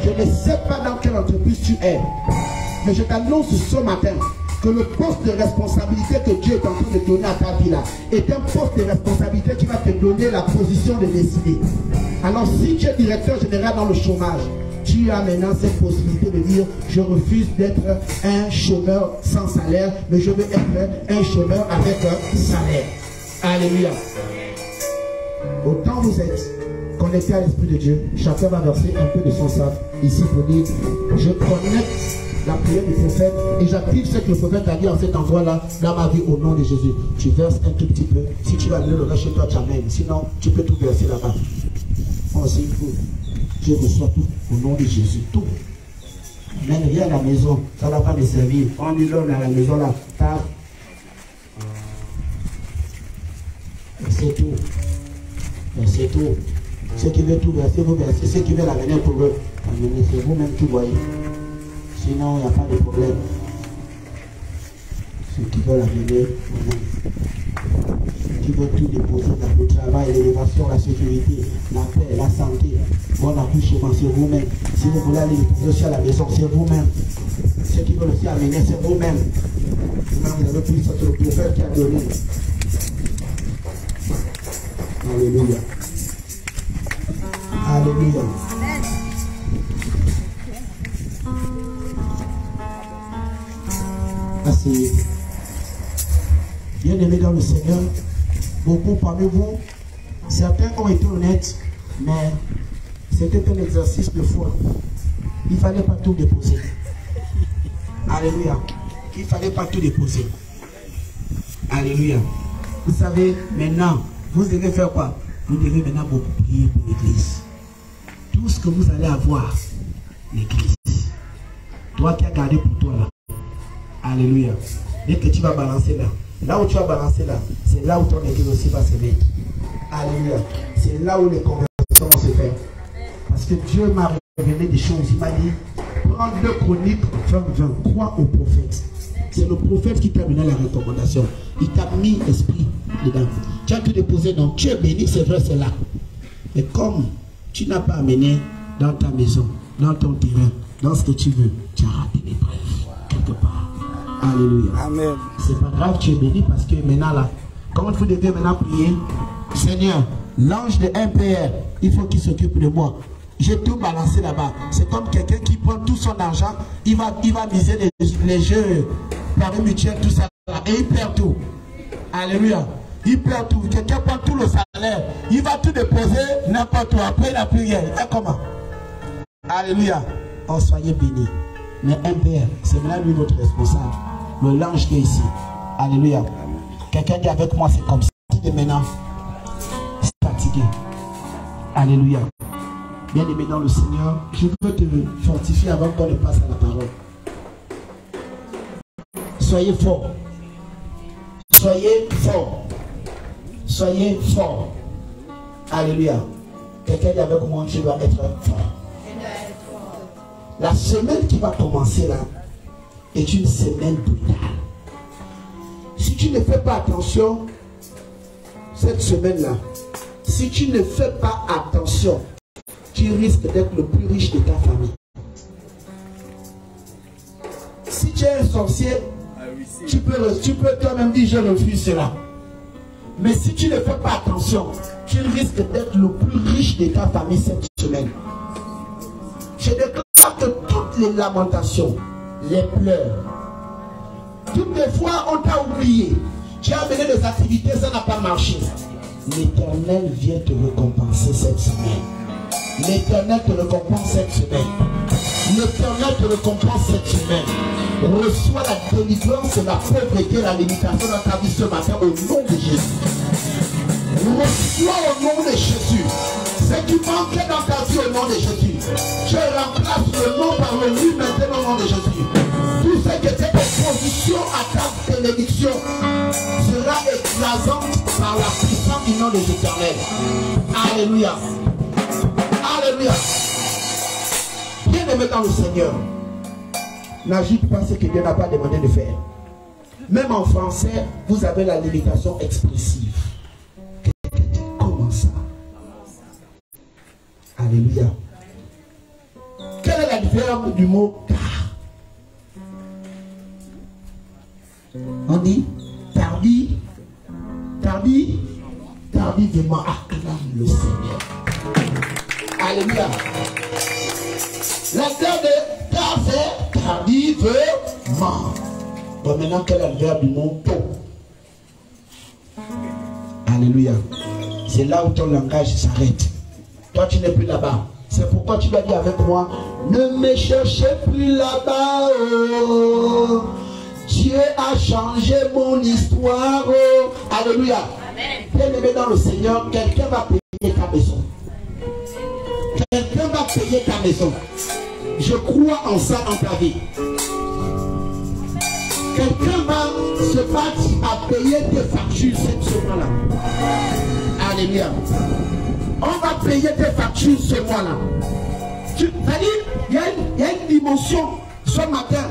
Je ne sais pas dans quelle entreprise tu es. Mais je t'annonce ce matin que le poste de responsabilité que Dieu est en train de donner à ta vie là est un poste de responsabilité qui va te donner la position de décider. Alors si tu es directeur général dans le chômage, tu as maintenant cette possibilité de dire je refuse d'être un chômeur sans salaire, mais je veux être un chômeur avec un salaire. Alléluia. Autant vous êtes connecté à l'Esprit de Dieu, chacun va verser un peu de son sang ici pour dire je connecte la prière du prophète et j'active ce que le prophète a dit en cet endroit-là dans ma vie au nom de Jésus. Tu verses un tout petit peu. Si tu vas venir le reste chez toi, tu amènes. Sinon, tu peux tout verser là-bas. Oh, c'est fou. Je reçois tout au nom de Jésus. Tout. Même rien à la maison. Ça ne va pas me servir. On est l'homme à la maison là. C'est tout. C'est tout. Ceux qui veulent tout verser, vous versez. Ceux qui veulent l'amener pour eux, amenez. C'est vous-même qui voyez. Sinon, il n'y a pas de problème. Ceux qui veulent amener, qui veulent tout déposer dans le travail, l'élévation, la sécurité, la paix, la santé, bon accouchement, c'est vous-même. Si vous voulez aller déposer aussi à la maison, c'est vous-même. Ceux qui veulent aussi amener, c'est vous-même. Vous avez pris ça sur le prophète qui a donné. Alléluia. Alléluia. Assez. Bien aimé dans le Seigneur, beaucoup parmi vous, certains ont été honnêtes, mais c'était un exercice de foi. Il ne fallait pas tout déposer. Alléluia. Il ne fallait pas tout déposer. Alléluia. Vous savez, maintenant, vous devez faire quoi? Vous devez maintenant beaucoup prier pour l'église. Tout ce que vous allez avoir, l'église. Toi qui as gardé pour toi là. Alléluia. Dès que tu vas balancer là, là où tu vas balancer là, c'est là où ton église aussi va se mettre. Alléluia. C'est là où les conversions vont se faire. Parce que Dieu m'a révélé des choses. Il m'a dit, prends 2 Chroniques 20, crois au prophète. C'est le prophète qui t'a donné la recommandation. Il t'a mis l'esprit dedans. Tu as tout déposé, donc tu es béni, c'est vrai, c'est là. Mais comme tu n'as pas amené dans ta maison, dans ton terrain, dans ce que tu veux, tu as raté l'épreuve quelque part. Alléluia. Amen. C'est pas grave, tu es béni parce que maintenant là, comment vous devez maintenant prier? Seigneur, l'ange de MPR, il faut qu'il s'occupe de moi. J'ai tout balancé là-bas. C'est comme quelqu'un qui prend tout son argent, il va miser les jeux paris mutuels, tout ça, et il perd tout. Alléluia. Il perd tout. Quelqu'un prend tout le salaire, il va tout déposer n'importe où. Après la prière, et comment? Alléluia. Oh, soyez bénis. Mais MPR, c'est maintenant lui notre responsable. Le l'ange qui est ici. Alléluia. Quelqu'un dit avec moi, c'est comme ça. De maintenant, c'est fatigué. Alléluia. Bien aimé dans le Seigneur, je veux te fortifier avant qu'on ne passe à la parole. Soyez forts. Soyez forts. Soyez forts. Alléluia. Quelqu'un dit avec moi, je dois être fort. La semaine qui va commencer là est une semaine brutale. Si tu ne fais pas attention, cette semaine-là, si tu ne fais pas attention, tu risques d'être le plus riche de ta famille. Si tu es un sorcier, tu peux toi-même dire je refuse cela. Mais si tu ne fais pas attention, tu risques d'être le plus riche de ta famille cette semaine. Je déclare que toutes les lamentations, les pleurs, toutes les fois on t'a oublié, tu as mené des activités, ça n'a pas marché. L'Éternel vient te récompenser cette semaine. L'Éternel te récompense cette semaine. L'Éternel te récompense cette semaine. Reçois la délivrance de la pauvreté, la limitation dans ta vie ce matin au nom de Jésus. Reçois au nom de Jésus. Ce qui manquait dans ta vie au nom de Jésus. Je remplace le nom par le oui maintenant au nom de Jésus. Tout ce qui était opposition à ta bénédiction sera écrasante par la puissance du nom de l'Éternel. Alléluia. Alléluia. Bien aimé dans le Seigneur, n'agite pas ce que Dieu n'a pas demandé de faire. Même en français, vous avez la limitation expressive. Comment ça? Alléluia. Quelle est la différence du mot car? On dit tardivement, acclame le Seigneur. Alléluia. La terre de car c'est tardivement. Bon, maintenant, quel est le verbe du mot tôt? Alléluia. C'est là où ton langage s'arrête. Toi, tu n'es plus là-bas. C'est pourquoi tu dois dire avec moi, ne me cherchez plus là-bas. Oh. Dieu a changé mon histoire. Oh. Alléluia. Bien-aimé dans le Seigneur, quelqu'un va payer ta maison. Quelqu'un va payer ta maison. Je crois en ça dans ta vie. Quelqu'un va se battre à payer tes factures cette semaine-là. Alléluia. On va payer tes factures ce mois-là. C'est-à-dire, il y a une dimension ce matin.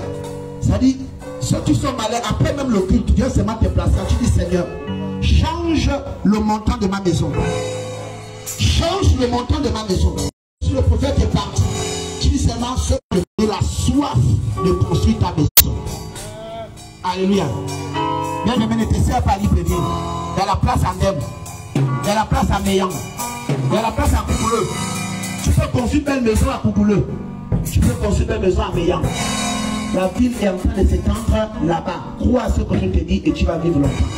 C'est-à-dire, si tu sens malade, après même le culte, tu viens seulement te placer. Tu dis, Seigneur, change le montant de ma maison. Change le montant de ma maison. Si le prophète est parti, tu dis seulement, de la soif de construire ta maison. Alléluia. Bien aimé, ne te sers pas Libreville. Il y a la place à Nem. Il y a la place à Meyang. Il y a la place à Coucouleux. Tu peux construire une belle maison à Coucouleux. Tu peux construire une belle maison à Meyang. La ville est en train de s'étendre là-bas. Crois à ce que je te dis et tu vas vivre longtemps.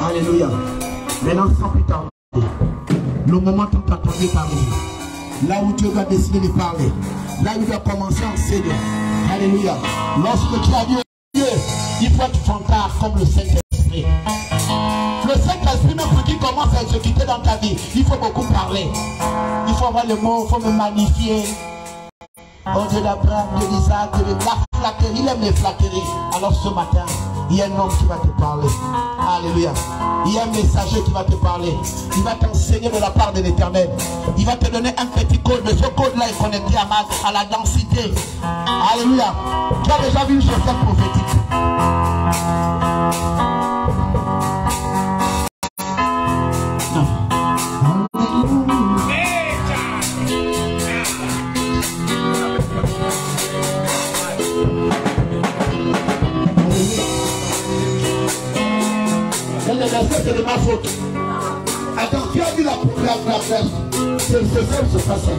Alléluia. Maintenant, sans plus tarder, le moment tant attendu est arrivé. Là où Dieu va décider de parler. Là où il va commencer à enseigner. Alléluia. Lorsque tu as dit Dieu, il faut être frontard comme le Saint-Esprit. Le Saint-Esprit, même pour qu'il commence à exécuter dans ta vie, il faut beaucoup parler. Il faut avoir le mot, il faut me magnifier. Oh Dieu d'Abraham, Dieu d'Isaac, Dieu de la flatterie, il aime les flatteries. Alors ce matin, il y a un homme qui va te parler. Alléluia. Il y a un messager qui va te parler. Il va t'enseigner de la part de l'Éternel. Il va te donner un petit code, mais ce code-là est connecté à la densité. Alléluia. Tu as déjà vu une chaussette prophétique? Non. C'est de ma faute. Attends, qui a vu la presse? C'est ça, c'est pas ça.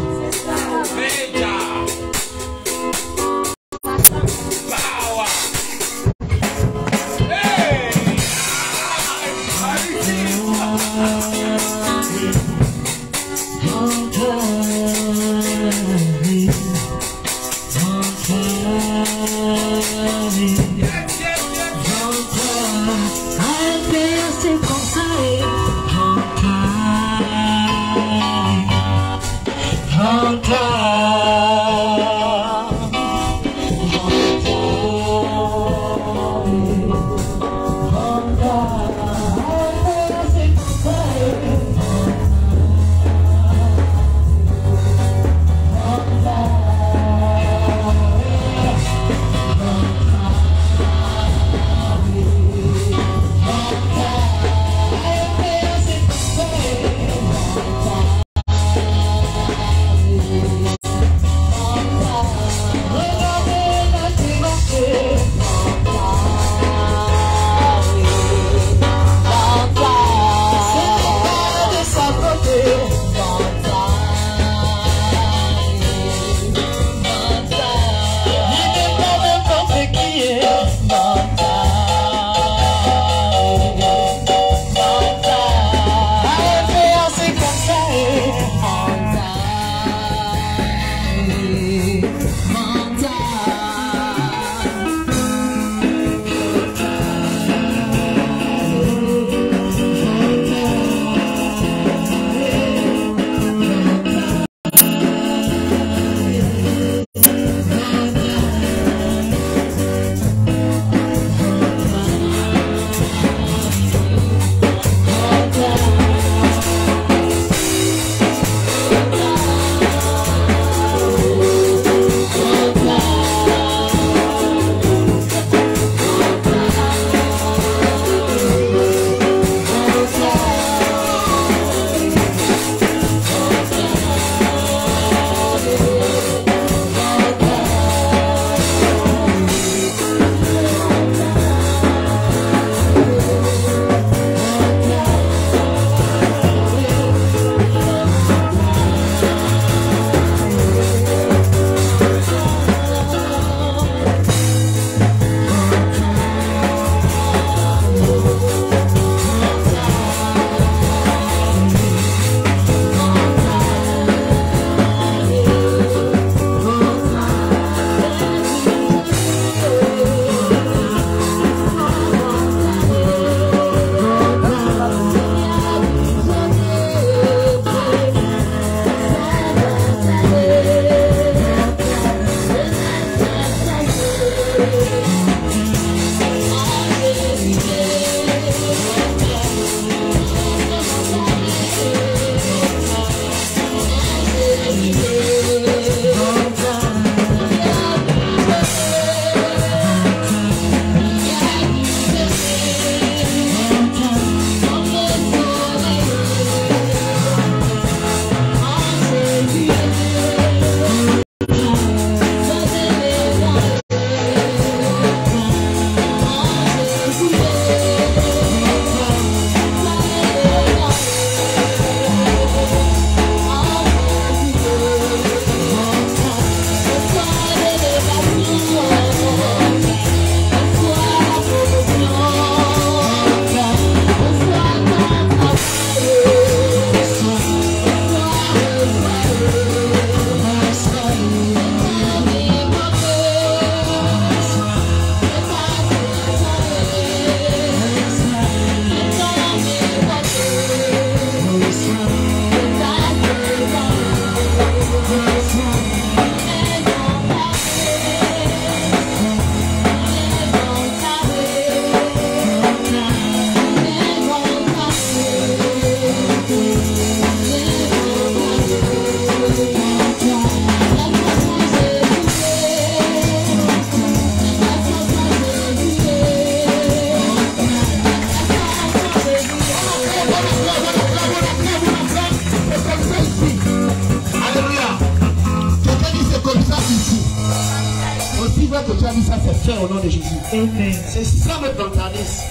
soeur au nom de Jésus. Amen. C'est ça notre vantardise.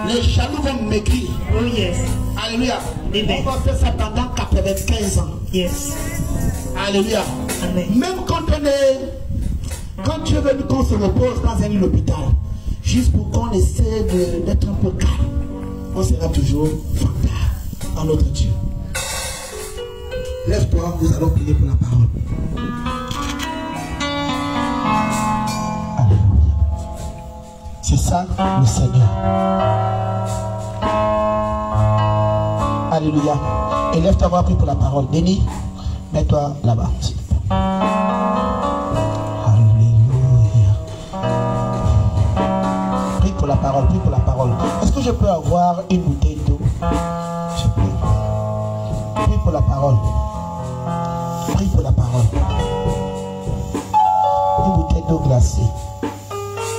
Les jaloux vont m'écrire. Oh yes. Alléluia. Amen. On va faire ça pendant 95 ans. Yes. Alléluia. Amen. Même quand on est... Quand Dieu veut qu'on se repose dans un hôpital, juste pour qu'on essaie d'être un peu calme, on sera toujours fantard en notre Dieu. Lève-toi, nous allons prier pour la parole. Alléluia. C'est ça le Seigneur. Alléluia. Et lève-toi, on va prier pour la parole. Denis, mets-toi là-bas. Alléluia. Prie pour la parole, prie pour la parole. Est-ce que je peux avoir une bouteille d'eau? Je prie. Prie pour la parole. Prie pour la parole. Une bouteille d'eau glacée.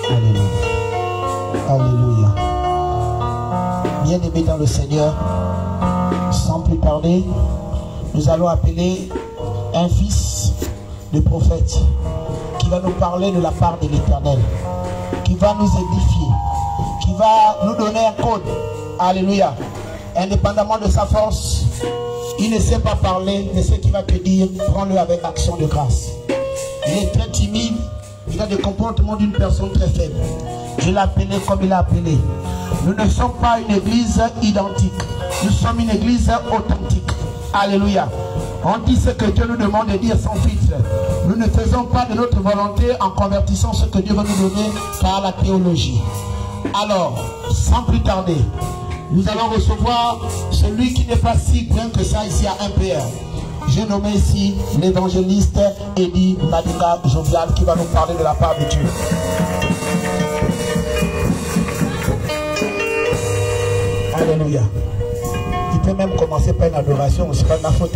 Alléluia. Alléluia. Bien-aimés dans le Seigneur, sans plus tarder, nous allons appeler un fils de prophète qui va nous parler de la part de l'Éternel, qui va nous édifier, qui va nous donner un code. Alléluia. Indépendamment de sa force, il ne sait pas parler, mais ce qu'il va te dire, prends-le avec action de grâce. Il est très timide, il a des comportements d'une personne très faible. Je l'ai appelé comme il l'a appelé. Nous ne sommes pas une église identique, nous sommes une église authentique. Alléluia. On dit ce que Dieu nous demande de dire sans filtre. Nous ne faisons pas de notre volonté en convertissant ce que Dieu va nous donner par la théologie. Alors, sans plus tarder, nous allons recevoir celui qui n'est pas si grand que ça ici à MPR. J'ai nommé ici l'évangéliste Eddie Madika Jovial qui va nous parler de la part de Dieu. Alléluia. Il peut même commencer par une adoration, c'est pas de ma faute.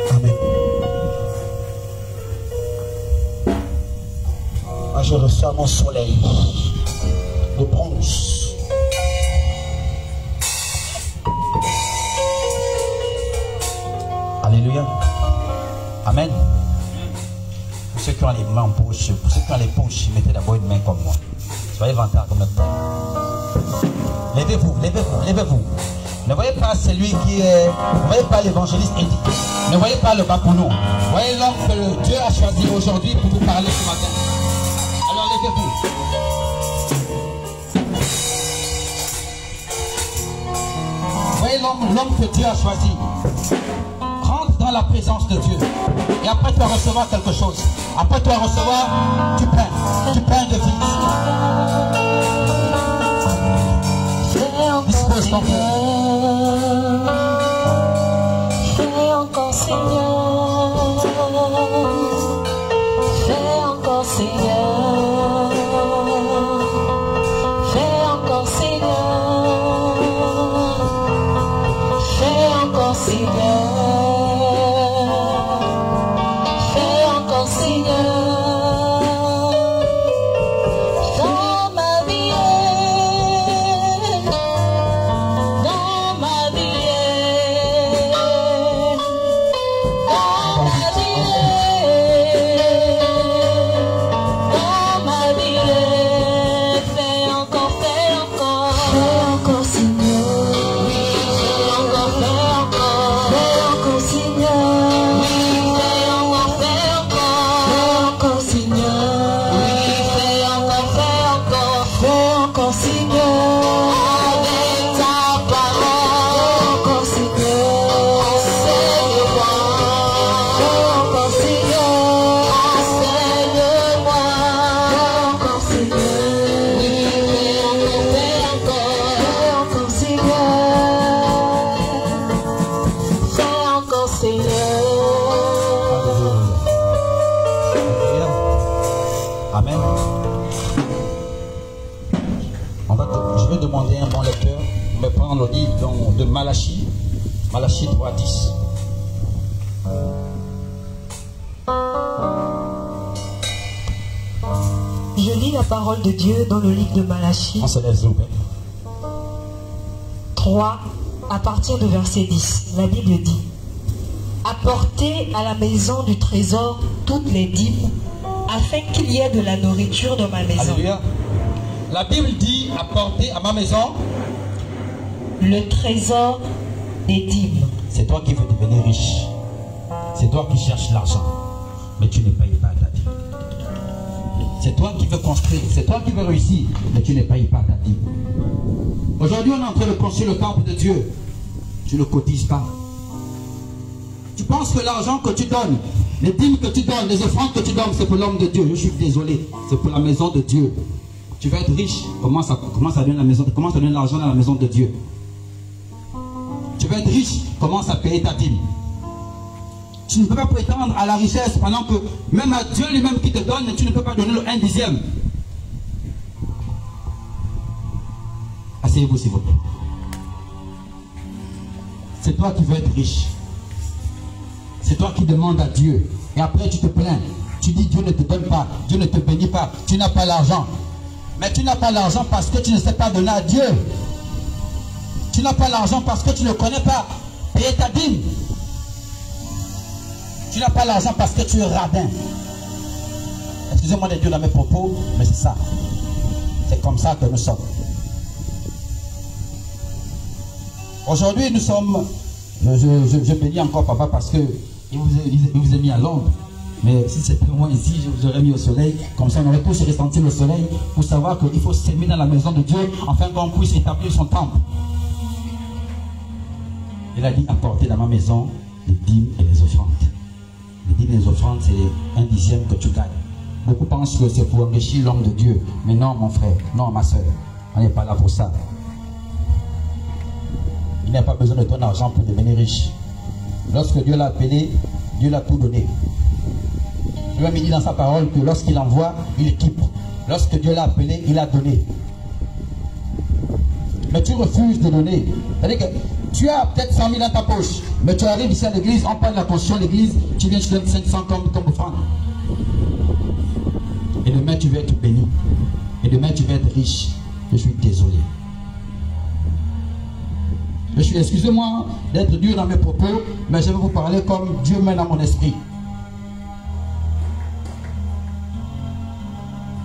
Amen. Moi je reçois mon soleil de bronze. Alléluia. Amen. Pour ceux qui ont les mains en poche, pour ceux qui ont les poches, mettez d'abord une main comme moi. Soyez vantards comme même temps. Levez-vous, levez-vous, levez-vous. Ne voyez pas celui qui est... Ne voyez pas l'évangéliste Eddie. Ne voyez pas le Bakounou. Voyez l'homme que Dieu a choisi aujourd'hui pour vous parler ce matin. Alors levez-vous. Voyez l'homme que Dieu a choisi. Rentre dans la présence de Dieu. Et après tu vas recevoir quelque chose. Après tu vas recevoir du pain de vie. Dispose ton cœur. Fais encore Seigneur. Fais encore Seigneur. Fais encore Seigneur. Fais encore Seigneur. Fais encore Seigneur. Le livre de Malachie 3:10. Je lis la parole de Dieu dans le livre de Malachie 3 à partir de verset 10. La Bible dit: apportez à la maison du trésor toutes les dîmes afin qu'il y ait de la nourriture dans ma maison. Alléluia. La Bible dit apporter à ma maison le trésor des dîmes. C'est toi qui veux devenir riche. C'est toi qui cherches l'argent. Mais tu ne payes pas ta dîme. C'est toi qui veux construire. C'est toi qui veux réussir. Mais tu ne payes pas ta dîme. Aujourd'hui, on est en train de construire le temple de Dieu. Tu ne cotises pas. Tu penses que l'argent que tu donnes, les dîmes que tu donnes, les offrandes que tu donnes, c'est pour l'homme de Dieu. Je suis désolé. C'est pour la maison de Dieu. Tu vas être riche. Commence à donner l'argent dans la maison de Dieu. Tu vas être riche. Commence à payer ta dîme. Tu ne peux pas prétendre à la richesse pendant que même à Dieu lui-même qui te donne, tu ne peux pas donner le 1/10. Asseyez-vous s'il vous plaît. C'est toi qui veux être riche. C'est toi qui demandes à Dieu. Et après tu te plains. Tu dis Dieu ne te donne pas. Dieu ne te bénit pas. Tu n'as pas l'argent. Mais tu n'as pas l'argent parce que tu ne sais pas donner à Dieu. Tu n'as pas l'argent parce que tu ne connais pas payer ta dîme. Tu n'as pas l'argent parce que tu es radin. Excusez-moi de dire dans mes propos, mais c'est ça. C'est comme ça que nous sommes. Aujourd'hui, nous sommes... Je bénis encore papa parce que il vous a mis à l'ombre. Mais si c'était moi ici, je vous aurais mis au soleil. Comme ça, on aurait tous ressenti le soleil pour savoir qu'il faut s'aimer dans la maison de Dieu afin qu'on puisse établir son temple. Il a dit apporter dans ma maison les dîmes et les offrandes. Les dîmes et les offrandes, c'est 1/10 que tu gagnes. Beaucoup pensent que c'est pour enrichir l'homme de Dieu. Mais non, mon frère, non, ma soeur. On n'est pas là pour ça. Il n'y a pas besoin de ton argent pour devenir riche. Lorsque Dieu l'a appelé, Dieu l'a tout donné. Dieu a dit dans sa parole que lorsqu'il envoie, il équipe. Lorsque Dieu l'a appelé, il a donné. Mais tu refuses de donner. C'est-à-dire que tu as peut-être 100 000 dans ta poche, mais tu arrives ici à l'église, on parle de la construction de l'église, tu viens, tu donnes 500 comme offrande. Et demain, tu vas être béni. Et demain, tu vas être riche. Je suis désolé. Excusez-moi d'être dur dans mes propos, mais je vais vous parler comme Dieu mène dans mon esprit.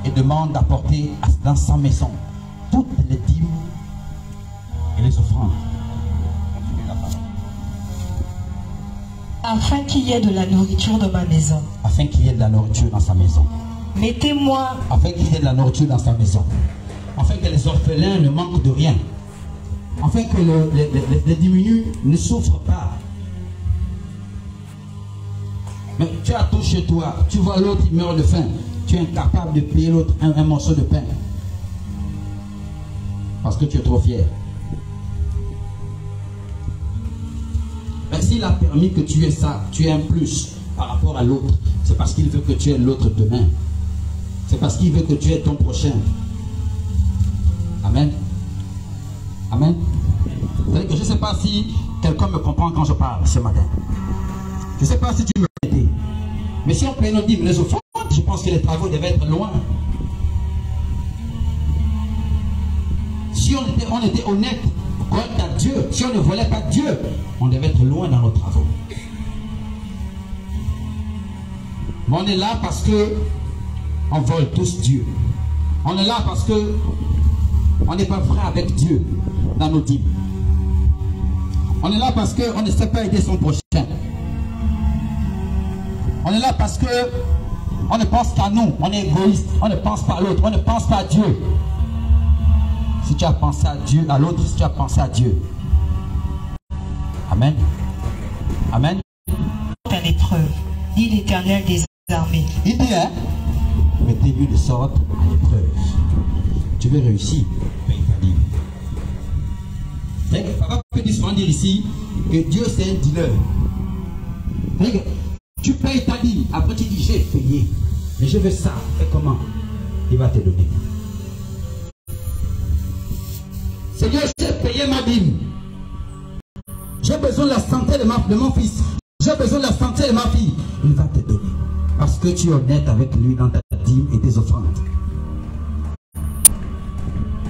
Et demande d'apporter dans sa maison toutes les dîmes et les offrandes. Afin qu'il y ait de la nourriture dans ma maison. Afin qu'il y ait de la nourriture dans sa maison. Mettez-moi. Afin qu'il y ait de la nourriture dans sa maison. Afin que les orphelins ne manquent de rien. Afin que les diminués ne souffrent pas. Mais tu as tout chez toi. Tu vois l'autre, il meurt de faim. Tu es incapable de payer l'autre un morceau de pain. Parce que tu es trop fier. Mais s'il a permis que tu aies ça, tu aies un plus par rapport à l'autre, c'est parce qu'il veut que tu aies l'autre demain. C'est parce qu'il veut que tu aies ton prochain. Amen. Amen. C'est-à-dire que je ne sais pas si quelqu'un me comprend quand je parle ce matin. Je ne sais pas si tu me aides. Mais si on paye nos dîmes, les offrandes, je pense que les travaux devaient être loin. Si on était honnête, correct à Dieu, si on ne volait pas Dieu, on devait être loin dans nos travaux. Mais on est là parce que on vole tous Dieu. On est là parce que on n'est pas vrai avec Dieu dans nos dîmes. On est là parce qu'on ne sait pas aider son prochain. On est là parce que on ne pense qu'à nous. On est égoïste. On ne pense pas à l'autre. On ne pense pas à Dieu. Si tu as pensé à Dieu, à l'autre, si tu as pensé à Dieu. Amen. Amen. À l'épreuve, dit l'Éternel des armées. Il dit, hein, mettez-lui de sorte à l'épreuve. Tu veux réussir, paye ta dîme. Papa peut dire ici que Dieu c'est un dealer. Tu payes ta dîme, après tu dis j'ai payé, mais je veux ça. Et comment? Il va te donner. Seigneur, j'ai payé ma dîme. J'ai besoin de la santé de mon fils. J'ai besoin de la santé de ma fille. Il va te donner. Parce que tu es honnête avec lui dans ta dîme et tes offrandes.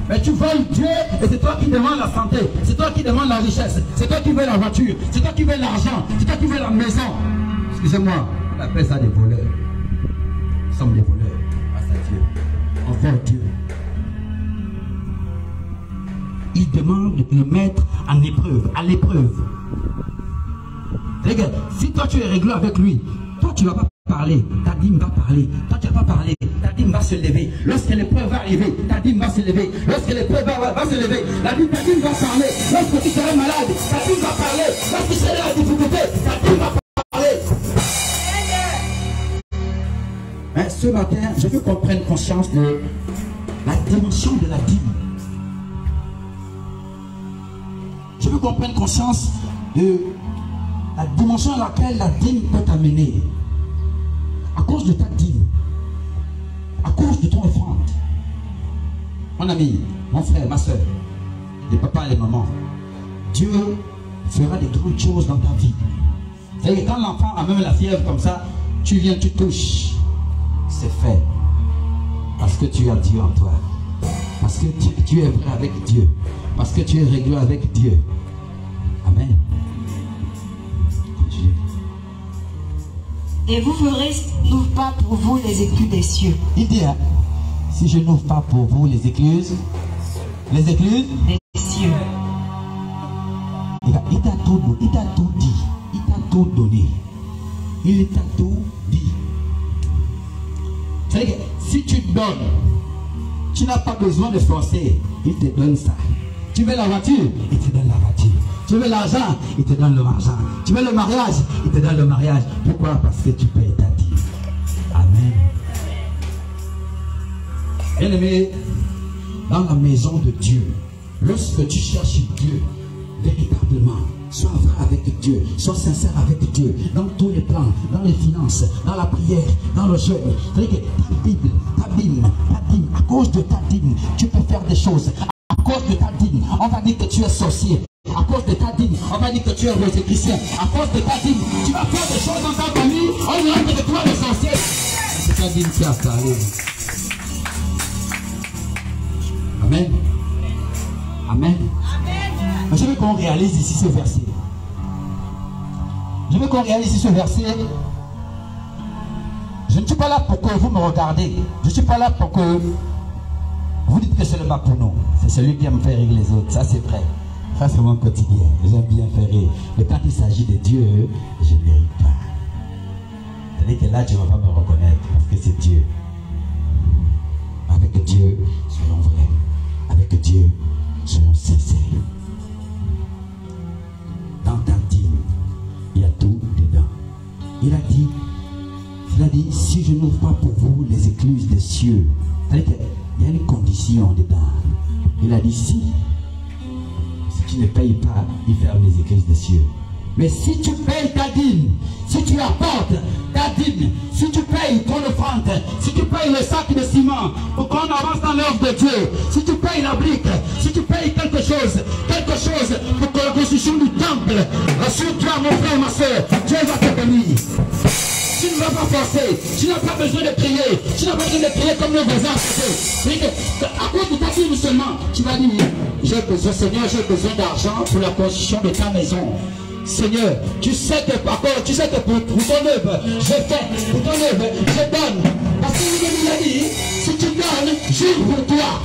Mais tu voles Dieu et c'est toi qui demandes la santé. C'est toi qui demandes la richesse. C'est toi qui veux la voiture. C'est toi qui veux l'argent. C'est toi qui veux la maison. Excusez-moi, on appelle ça des voleurs. Nous sommes des voleurs face à Dieu, envers Dieu. Il demande de le mettre en épreuve, à l'épreuve. Regarde, si toi tu es réglé avec lui, toi tu ne vas pas parler, ta dîme va parler. Toi tu ne vas pas parler, ta dîme va se lever. Lorsque l'épreuve va arriver, ta dîme va se lever. Lorsque l'épreuve va se lever, ta dîme va parler. Lorsque tu seras malade, ta dîme va parler. Lorsque tu seras en difficulté, ta dîme va parler. Mais ce matin, je veux qu'on prenne conscience de la dimension de la dîme. Je veux qu'on prenne conscience de la dimension à laquelle la dîme peut t'amener. À cause de ta dîme, à cause de ton offrande. Mon ami, mon frère, ma soeur, les papas et les mamans, Dieu fera des grandes choses dans ta vie. C'est-à-dire que quand l'enfant a même la fièvre comme ça, tu viens, tu touches. C'est fait. Parce que tu as Dieu en toi. Parce que tu es vrai avec Dieu. Parce que tu es réglé avec Dieu. Amen. Dieu. Et vous ferez, n'ouvre pas pour vous les écluses des cieux. Il dit, hein, si je n'ouvre pas pour vous les écluses des cieux. Il t'a tout dit, il t'a tout donné. Il t'a tout dit. C'est-à-dire que si tu donnes, tu n'as pas besoin de forcer, il te donne ça. Tu veux la voiture, il te donne la voiture. Tu veux l'argent, il te donne l'argent. Tu veux le mariage, il te donne le mariage. Pourquoi? Parce que tu payes ta dîme. Amen. Bien-aimé, dans la maison de Dieu, lorsque tu cherches Dieu, véritablement, sois vrai avec Dieu, sois sincère avec Dieu, dans tous les plans, dans les finances, dans la prière, dans le jeûne. C'est-à-dire que ta dîme, à cause de ta dîme, tu peux faire des choses. À cause de ta dîme, on va dire que tu es sorcier. À cause de ta dîme, on va dire que tu es rosicrucien. À cause de ta dîme, tu vas faire des choses dans ta famille, on dira que toi le sorcier. C'est ta dîme qui a parlé. Amen. Amen. Mais je veux qu'on réalise ici ce verset. Je veux qu'on réalise ici ce verset. Je ne suis pas là pour que vous me regardez. Je ne suis pas là pour que vous dites que c'est le bas pour nous. C'est celui qui aime faire rire les autres. Ça c'est vrai. Ça c'est mon quotidien. J'aime bien faire rire. Mais quand il s'agit de Dieu, je ne mérite pas. C'est-à-dire que là, tu ne vas pas me reconnaître parce que c'est Dieu. Avec Dieu, soyons vrais. Avec Dieu, soyons sincères. Dans ta dîme, il y a tout dedans. Il a dit, si je n'ouvre pas pour vous les écluses des cieux, c'est-à-dire qu'il y a une condition dedans. Il a dit, si tu ne payes pas, il ferme les écluses des cieux. Mais si tu payes ta dîme, si tu apportes ta dîme, si tu payes ton offrande, si tu payes le sac de ciment pour qu'on avance dans l'œuvre de Dieu, si tu payes la brique, si tu payes quelque chose pour la construction du temple, rassure-toi mon frère, ma soeur, Dieu va te bénir. Tu ne vas pas forcer, tu n'as pas besoin de prier, tu n'as pas besoin de prier comme nos voisins. À cause de ta dîme seulement, tu vas dire, j'ai besoin, Seigneur, j'ai besoin d'argent pour la construction de ta maison. Seigneur, tu sais que pour ton œuvre, je fais, pour ton œuvre, je donne. Parce qu'il a dit, si tu donnes, jure pour toi.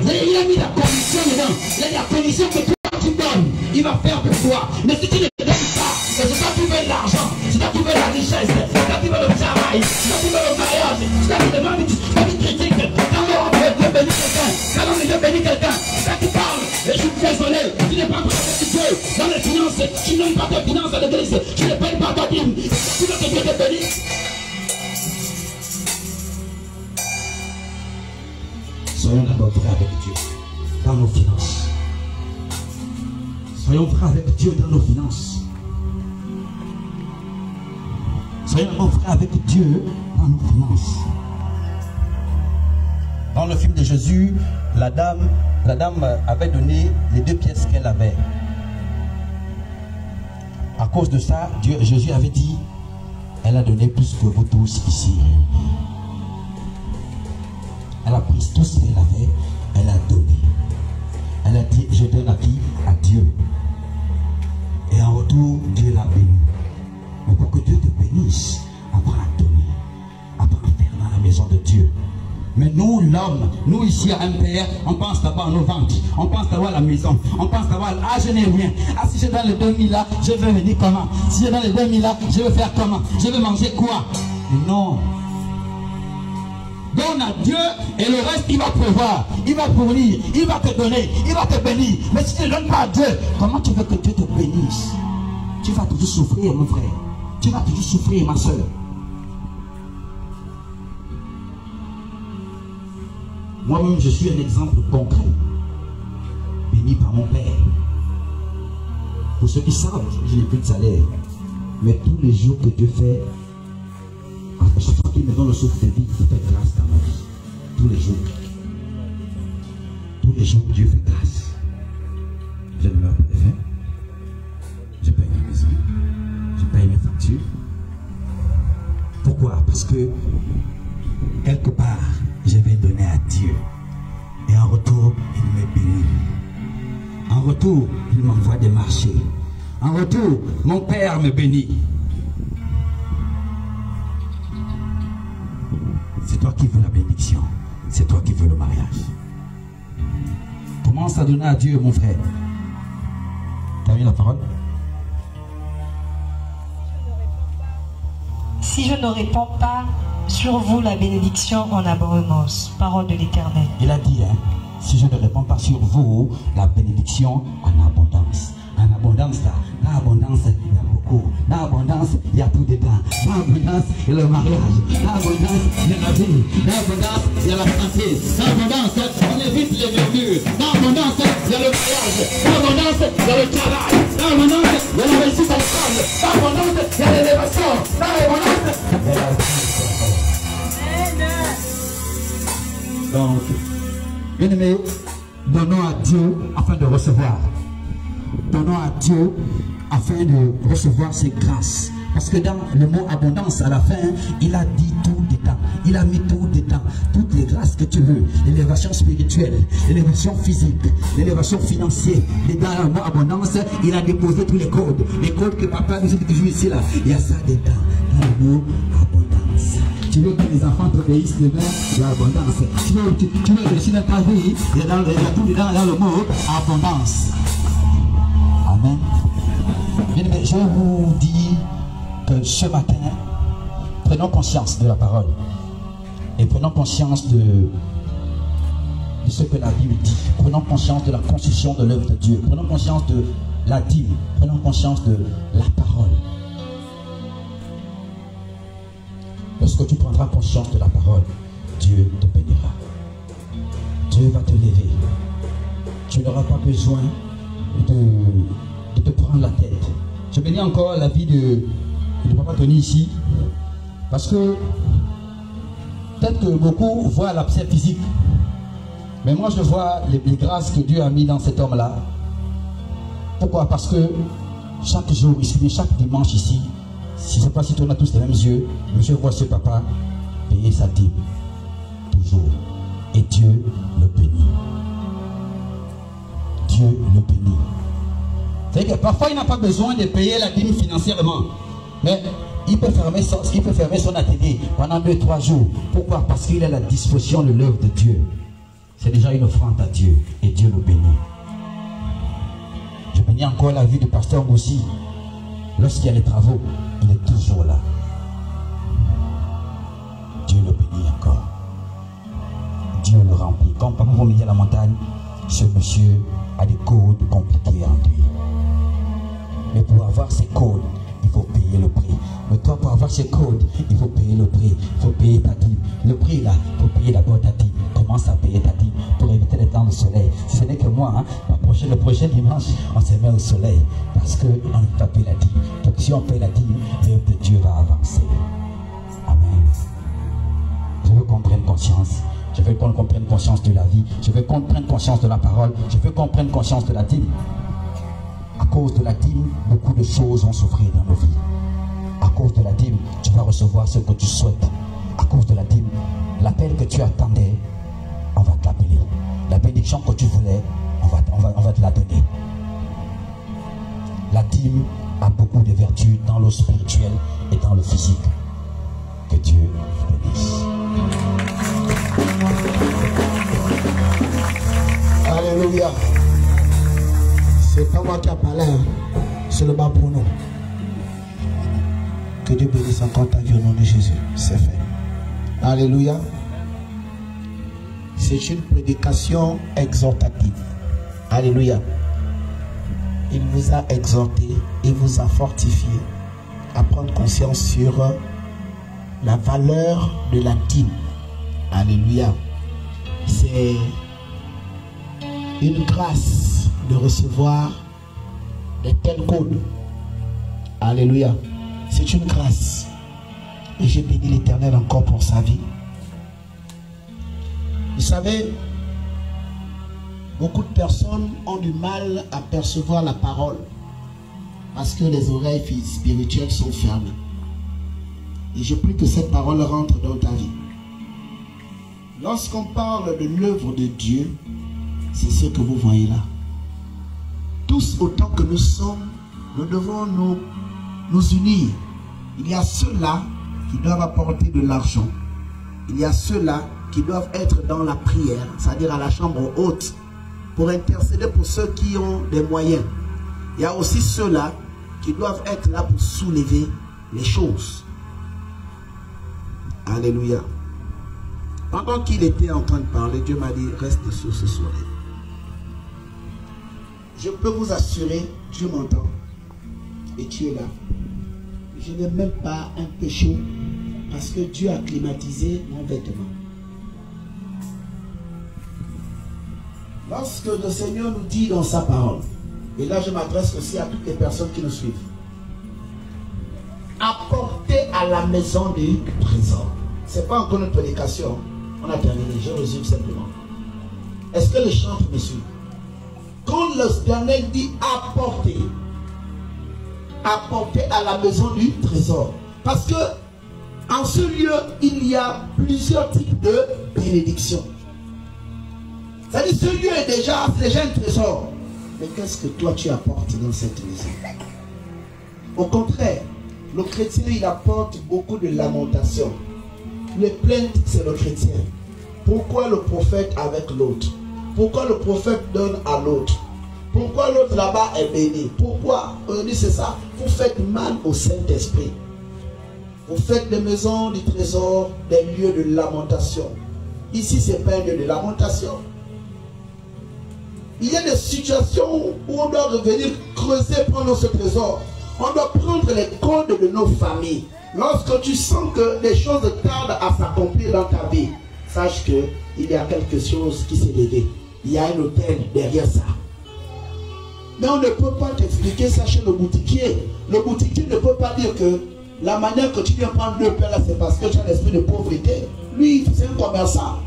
Il a mis la condition dedans. Il a dit la condition que toi tu donnes, il va faire pour toi. Mais si tu ne donnes pas, c'est toi qui veux l'argent, c'est toi qui veux la richesse, c'est toi qui veux le travail, c'est toi qui veux le mariage, c'est toi qui demande, c'est toi qui critique. Quand Dieu bénit quelqu'un, quand Dieu bénit quelqu'un, c'est toi qui parle. Et je suis désolé, tu n'es pas prêt avec Dieu dans les finances, tu n'aimes pas tes finances à l'église, tu ne payes pas ta dîme, tu veux que Dieu te bénisse. Soyons d'abord vrais avec Dieu dans nos finances. Soyons vrais avec Dieu dans nos finances. Soyons d'abord vrais avec Dieu dans nos finances. Dans le film de Jésus, la dame avait donné les 2 pièces qu'elle avait. À cause de ça, Jésus avait dit, elle a donné plus que vous tous ici. Elle a pris tout ce qu'elle avait, elle a donné. Elle a dit, je donne à qui? À Dieu. Et en retour, Dieu l'a béni. Mais pour que Dieu te bénisse, apprends à donner. Apprends à faire dans la maison. l'homme, nous ici à MPR, on pense d'abord à nos ventes, on pense d'abord à la maison, on pense d'abord à ah je n'ai rien, ah si j'ai dans les 2000 là, je vais venir comment, si j'ai dans les 2000 là, je vais faire comment, je vais manger quoi? Non. Donne à Dieu et le reste il va prévoir, il va fournir, il va te donner, il va te bénir. Mais si tu ne donnes pas à Dieu, comment tu veux que Dieu te bénisse? Tu vas toujours souffrir mon frère, tu vas toujours souffrir ma soeur. Moi-même je suis un exemple concret, béni par mon Père. Pour ceux qui savent, je n'ai plus de salaire, mais tous les jours que Dieu fait, à chaque fois qu'il me donne le souffle de vie, il fait grâce dans ma vie. Tous les jours. Tous les jours, Dieu fait grâce. Je ne meurs pas de faim. Je paye ma maison. Je paye mes factures. Pourquoi? Parce que quelque part, je vais donner à Dieu. Et en retour, il me bénit. En retour, il m'envoie des marchés. En retour, mon Père me bénit. C'est toi qui veux la bénédiction. C'est toi qui veux le mariage. Commence à donner à Dieu, mon frère. Tu as eu la parole? Si je ne réponds pas sur vous la bénédiction en abondance, parole de l'Éternel. Il a dit, hein, si je ne réponds pas sur vous la bénédiction en abondance. En abondance, là, dans l'abondance, il y a beaucoup. Dans l'abondance, il y a tout dedans. Dans l'abondance, il y a le mariage. Dans l'abondance, il y a la vie. Dans l'abondance, il y a la santé. Dans l'abondance, on évite les murmures. Dans l'abondance, il y a le mariage. Dans l'abondance, il y a le travail. Dans l'abondance, il y a la réussite ensemble. Dans l'abondance, il y a l'élévation. Dans l'abondance, il y a la vie. Donc, bien aimé, donnons à Dieu afin de recevoir. Donnons à Dieu afin de recevoir ses grâces. Parce que dans le mot abondance, à la fin, il a dit tout dedans. Il a mis tout dedans. Toutes les grâces que tu veux. L'élévation spirituelle, l'élévation physique, l'élévation financière. Et dans le mot abondance, il a déposé tous les codes. Les codes que papa nous dit toujours ici, là. Il y a ça dedans. Dans le mot abondance. Tu veux que les enfants t'obéissent demain, il y a abondance. Tu veux réussir dans ta vie, il y a tout dedans dans le mot abondance. Amen. Bien, je vous dis que ce matin, prenons conscience de la parole et prenons conscience de ce que la Bible dit. Prenons conscience de la construction de l'œuvre de Dieu. Prenons conscience de la dîme. Prenons conscience de la parole. Lorsque tu prendras conscience de la parole, Dieu te bénira. Dieu va te lever. Tu n'auras pas besoin de te prendre la tête. Je bénis encore la vie de Papa Tony ici, parce que peut-être que beaucoup voient l'abcès physique, mais moi je vois les grâces que Dieu a mis dans cet homme-là. Pourquoi? Parce que chaque jour ici, chaque dimanche ici, je ne sais pas si on a tous les mêmes yeux, mais je vois ce papa payer sa dîme, toujours, et Dieu le bénit. Dieu le bénit. C'est-à-dire que parfois il n'a pas besoin de payer la dîme financièrement, mais il peut fermer son atelier pendant 2-3 jours. Pourquoi? Parce qu'il est à la disposition de l'œuvre de Dieu. C'est déjà une offrande à Dieu et Dieu le bénit. Je bénis encore la vie du pasteur Moussi. Lorsqu'il y a les travaux, il est toujours là. Dieu le bénit encore. Dieu le remplit. Comme papa vous mettez à la montagne, ce monsieur a des codes compliqués en lui. Mais pour avoir ces codes, il faut payer le prix. Mais toi, pour avoir ces codes, il faut payer le prix. Il faut payer ta dîme. Le prix là, il faut payer d'abord ta dîme. Commence à payer ta dîme pour éviter d'être dans le soleil. Si ce n'est que moi, hein, le prochain dimanche, on se met au soleil. Parce qu'on ne peut pas payer la dîme. Donc si on paye la dîme, l'œuvre de Dieu va avancer. Amen. Je veux qu'on prenne conscience. Je veux qu'on prenne conscience de la vie. Je veux qu'on prenne conscience de la parole. Je veux qu'on prenne conscience de la dîme. À cause de la dîme, beaucoup de choses vont souffrir dans nos vies. À cause de la dîme, tu vas recevoir ce que tu souhaites. À cause de la dîme, l'appel que tu attendais, on va t'appeler. La bénédiction que tu voulais, on va te la donner. La dîme a beaucoup de vertus dans le spirituel et dans le physique. Que Dieu bénisse. Alléluia. C'est pas moi qui a parlé, hein. C'est le bas pour nous. Que Dieu bénisse encore ta vie au nom de Jésus. C'est fait. Alléluia. C'est une prédication exhortative. Alléluia. Il vous a exhorté, il vous a fortifié à prendre conscience sur la valeur de la dîme. Alléluia. C'est une grâce de recevoir des tels codes. Alléluia. C'est une grâce. Et j'ai béni l'Éternel encore pour sa vie. Vous savez, beaucoup de personnes ont du mal à percevoir la parole parce que les oreilles spirituelles sont fermées. Et je prie que cette parole rentre dans ta vie. Lorsqu'on parle de l'œuvre de Dieu, c'est ce que vous voyez là. Tous autant que nous sommes, nous devons nous unir. Il y a ceux-là qui doivent apporter de l'argent. Il y a ceux-là qui doivent être dans la prière, c'est-à-dire à la chambre haute, pour intercéder pour ceux qui ont des moyens. Il y a aussi ceux-là qui doivent être là pour soulever les choses. Alléluia. Pendant qu'il était en train de parler, Dieu m'a dit, reste sur ce soleil. Je peux vous assurer, Dieu m'entend. Et tu es là. Je n'ai même pas un peu chaud parce que Dieu a climatisé mon vêtement. Lorsque le Seigneur nous dit dans sa parole, et là je m'adresse aussi à toutes les personnes qui nous suivent, apportez à la maison du trésor. Ce n'est pas encore une prédication. On a terminé, je résume simplement. Est-ce que les chants me suivent? Quand l'Éternel dit apporter, apporter à la maison du trésor. Parce que en ce lieu, il y a plusieurs types de bénédictions. C'est-à-dire ce lieu est déjà un trésor. Mais qu'est-ce que toi tu apportes dans cette maison? Au contraire, le chrétien il apporte beaucoup de lamentations. Les plaintes, c'est le chrétien. Pourquoi le prophète avec l'autre? Pourquoi le prophète donne à l'autre? Pourquoi l'autre là-bas est béni? Pourquoi? Aujourd'hui c'est ça. Vous faites mal au Saint-Esprit. Vous faites des maisons du trésor, des lieux de lamentation. Ici c'est pas un lieu de lamentation. Il y a des situations où on doit revenir creuser, prendre ce trésor. On doit prendre les codes de nos familles. Lorsque tu sens que les choses tardent à s'accomplir dans ta vie, sache qu'il y a quelque chose qui s'est levé. Il y a un hôtel derrière ça. Mais on ne peut pas t'expliquer ça chez le boutiquier. Le boutiquier ne peut pas dire que la manière que tu viens prendre 2 pains là, c'est parce que tu as l'esprit de pauvreté. Lui, c'est un commerçant.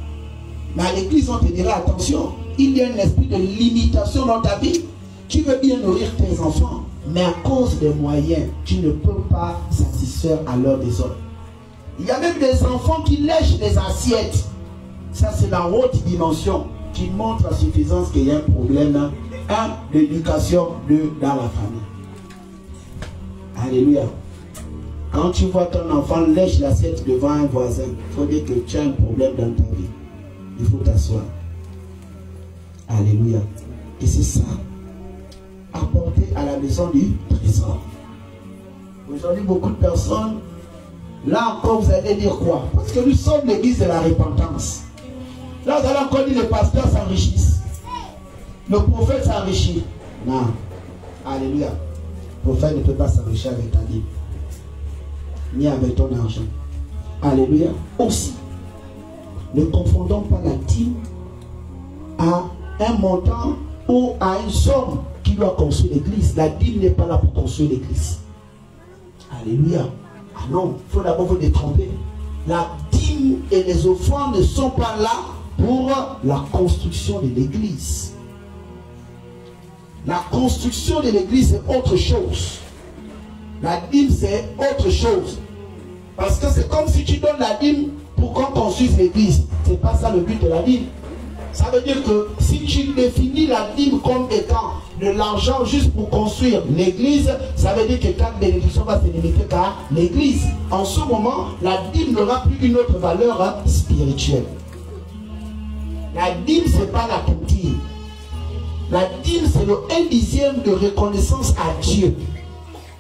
Mais à l'église, on te dira attention, il y a un esprit de limitation dans ta vie. Tu veux bien nourrir tes enfants, mais à cause des moyens, tu ne peux pas satisfaire à l'heure des autres. Il y a même des enfants qui lèchent des assiettes. Ça, c'est la haute dimension qui montre la suffisance qu'il y a un problème. Un, d'éducation, 2, dans la famille. Alléluia. Quand tu vois ton enfant lèche l'assiette devant un voisin, il faut dire que tu as un problème dans ta vie. Il faut t'asseoir. Alléluia. Et c'est ça. Apporter à la maison du trésor. Aujourd'hui, beaucoup de personnes, là encore, vous allez dire quoi? Parce que nous sommes l'église de la repentance. Là, vous allez encore dire les pasteurs s'enrichissent. Le prophète s'enrichit. Non. Alléluia. Le prophète ne peut pas s'enrichir avec ta dîme, ni avec ton argent. Alléluia. Aussi, ne confondons pas la dîme à un montant ou à une somme qui doit construire l'église. La dîme n'est pas là pour construire l'église. Alléluia. Ah non, il faut d'abord vous détromper. La dîme et les offrandes ne sont pas là pour la construction de l'église. La construction de l'église c'est autre chose. La dîme c'est autre chose. Parce que c'est comme si tu donnes la dîme pour qu'on construise l'église. C'est pas ça le but de la dîme. Ça veut dire que si tu définis la dîme comme étant de l'argent juste pour construire l'église, ça veut dire que ta bénédiction va se limiter à l'église. En ce moment, la dîme n'aura plus une autre valeur spirituelle. La dîme, ce n'est pas la toutine. La dîme, c'est le 1/10 de reconnaissance à Dieu.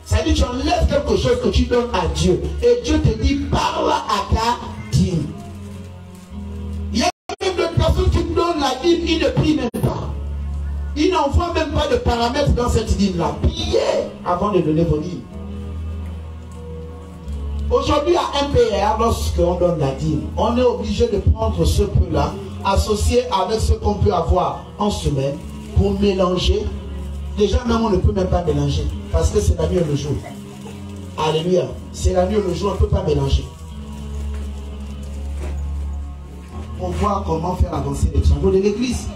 C'est-à-dire que tu enlèves quelque chose que tu donnes à Dieu. Et Dieu te dit, parle à ta dîme. Il y a même d'autres personnes qui donnent la dîme, ils ne prient même pas. Ils n'envoient même pas de paramètres dans cette dîme-là. Priez avant de donner vos dîmes. Aujourd'hui, à MPR, lorsqu'on donne la dîme, on est obligé de prendre ce peu-là, associé avec ce qu'on peut avoir en semaine, pour mélanger. Déjà, même on ne peut même pas mélanger, parce que c'est la nuit et le jour. Alléluia. C'est la nuit et le jour, on ne peut pas mélanger. Pour voir comment faire avancer les travaux de l'église.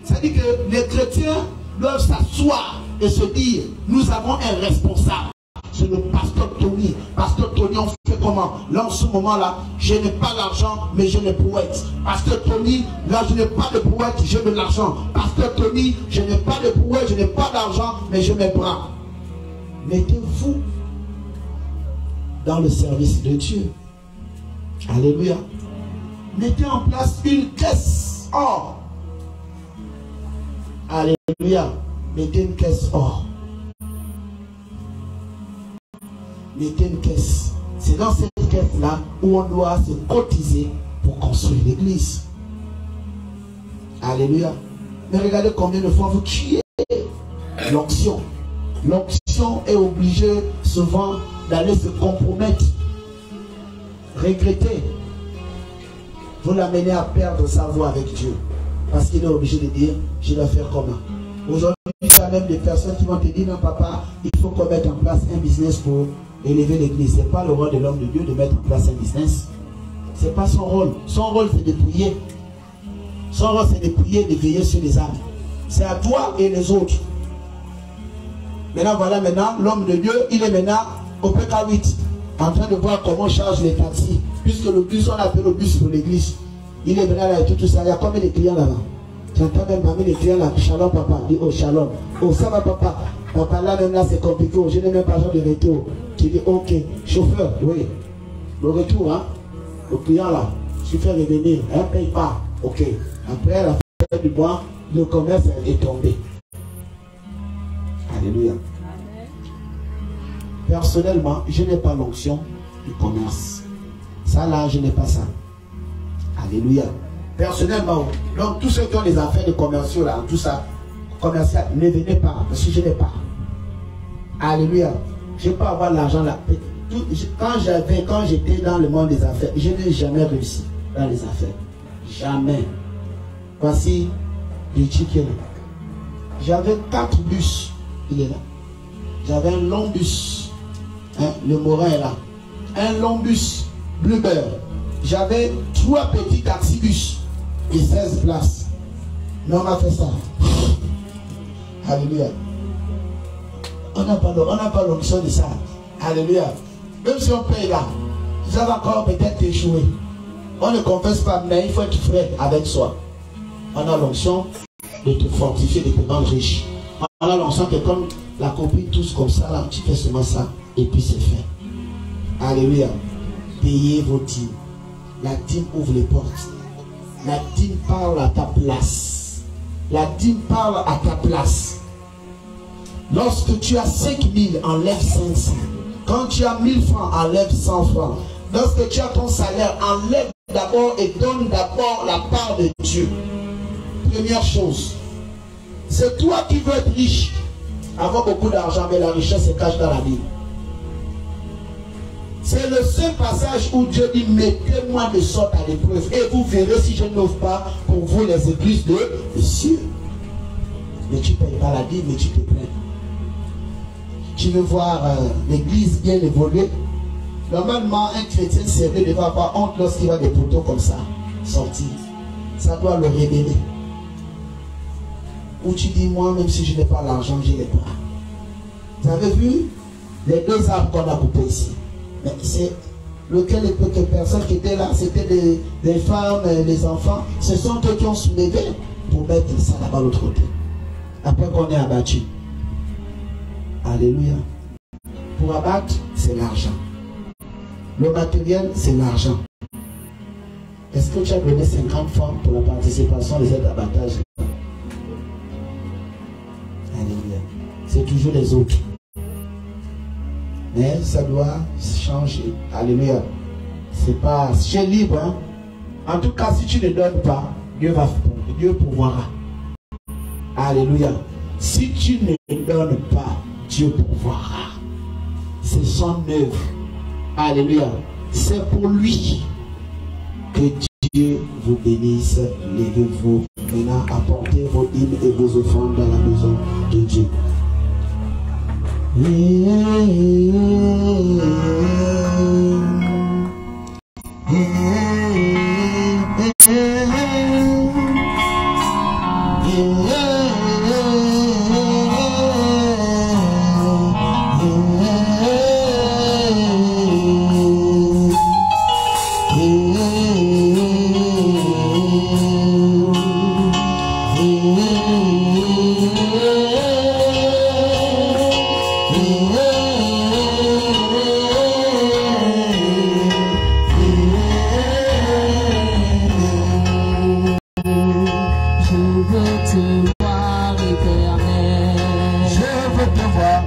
C'est-à-dire que les chrétiens doivent s'asseoir et se dire, nous avons un responsable. C'est le pasteur Tony. Pasteur Tony, on fait comment? Là, en ce moment-là, je n'ai pas l'argent, mais je n'ai brouette. Pasteur Tony, là, je n'ai pas de brouette, j'ai de l'argent. Pasteur Tony, je n'ai pas de brouette, je n'ai pas d'argent, mais je mes bras. Mettez-vous dans le service de Dieu. Alléluia. Mettez en place une caisse or. Alléluia. Mettez une caisse or. Mettez une caisse. C'est dans cette caisse-là où on doit se cotiser pour construire l'église. Alléluia. Mais regardez combien de fois vous tuez l'onction. L'onction est obligée souvent d'aller se compromettre. Regretter. Vous l'amenez à perdre sa voix avec Dieu. Parce qu'il est obligé de dire, je dois faire comment. Aujourd'hui, il y a même des personnes qui vont te dire, non papa, il faut qu'on mette en place un business pour élever l'église. Ce n'est pas le rôle de l'homme de Dieu de mettre en place un business. Ce n'est pas son rôle. Son rôle, c'est de prier. Son rôle, c'est de prier, de veiller sur les âmes. C'est à toi et les autres. Maintenant, voilà, l'homme de Dieu, il est maintenant au PK8, en train de voir comment on charge les taxis. Puisque le bus, on appelle le bus pour l'église. Il est maintenant là et tout ça. Il y a combien de clients là-bas? J'entends même parmi les clients là. Shalom papa. Dis oh shalom. Oh ça va papa. Papa là même là c'est compliqué. Oh, je n'ai même pas besoin de retour. Tu dis ok. Chauffeur, oui. Le retour, hein. Le client là. Tu fais revenir. Hein, paye pas. Ok. Après la fin du mois, le commerce est tombé. Alléluia. Personnellement, je n'ai pas l'onction du commerce. Ça là, je n'ai pas ça. Alléluia. Personnellement, donc tous ceux qui ont des affaires de commerciaux là, tout ça, commercial, ne venez pas, parce que je n'ai pas. Alléluia. Je peux avoir l'argent là. Quand j'étais dans le monde des affaires, je n'ai jamais réussi dans les affaires. Jamais. Voici les tickets. J'avais 4 bus. Il est là. J'avais un long bus. Hein, le Morin est là. Un long bus. Bluebird. J'avais 3 petits taxibus et 16 places. Mais on a fait ça. Alléluia. On n'a pas l'option de ça. Alléluia. Même si on paye là, ça va encore peut-être échouer. On ne confesse pas, mais il faut être frais avec soi. On a l'option de te fortifier, de te rendre riche. On a l'option que comme la copine tous comme ça, là, tu fais seulement ça et puis c'est fait. Alléluia. Payez vos dîmes. La dîme ouvre les portes. La dîme parle à ta place. La dîme parle à ta place. Lorsque tu as 5000, enlève 500. Quand tu as 1000 francs, enlève 100 francs. Lorsque tu as ton salaire, enlève d'abord et donne d'abord la part de Dieu. Première chose. C'est toi qui veux être riche. Avoir beaucoup d'argent, mais la richesse se cache dans la Bible. C'est le seul passage où Dieu dit, mettez-moi de sorte à l'épreuve et vous verrez si je n'offre pas pour vous les églises de cieux. Mais tu ne payes pas la dîme, mais tu te plains. Tu veux voir l'église bien évoluer. Normalement, un chrétien sérieux devrait avoir honte lorsqu'il voit des poteaux comme ça sortir. Ça doit le révéler. Ou tu dis, moi, même si je n'ai pas l'argent, je l'ai pas. Vous avez vu les 2 arbres qu'on a coupés ici? Mais c'est lequel et quelques personnes qui étaient là, c'était des femmes, des enfants. Ce sont eux qui ont soulevé pour mettre ça là-bas de l'autre côté. Après qu'on est abattu. Alléluia. Pour abattre, c'est l'argent. Le matériel, c'est l'argent. Est-ce que tu as donné 50 francs pour la participation de cet abattage? c'est toujours les autres. Mais ça doit changer. Alléluia. C'est pas... C'est libre. Hein? En tout cas, si tu ne donnes pas, Dieu pourvoira. Alléluia. Si tu ne donnes pas, Dieu pourvoira. C'est son œuvre. Alléluia. C'est pour lui. Que Dieu vous bénisse. Levez-vous. Maintenant, apportez vos hymnes et vos offrandes dans la maison de Dieu. Je veux te voir,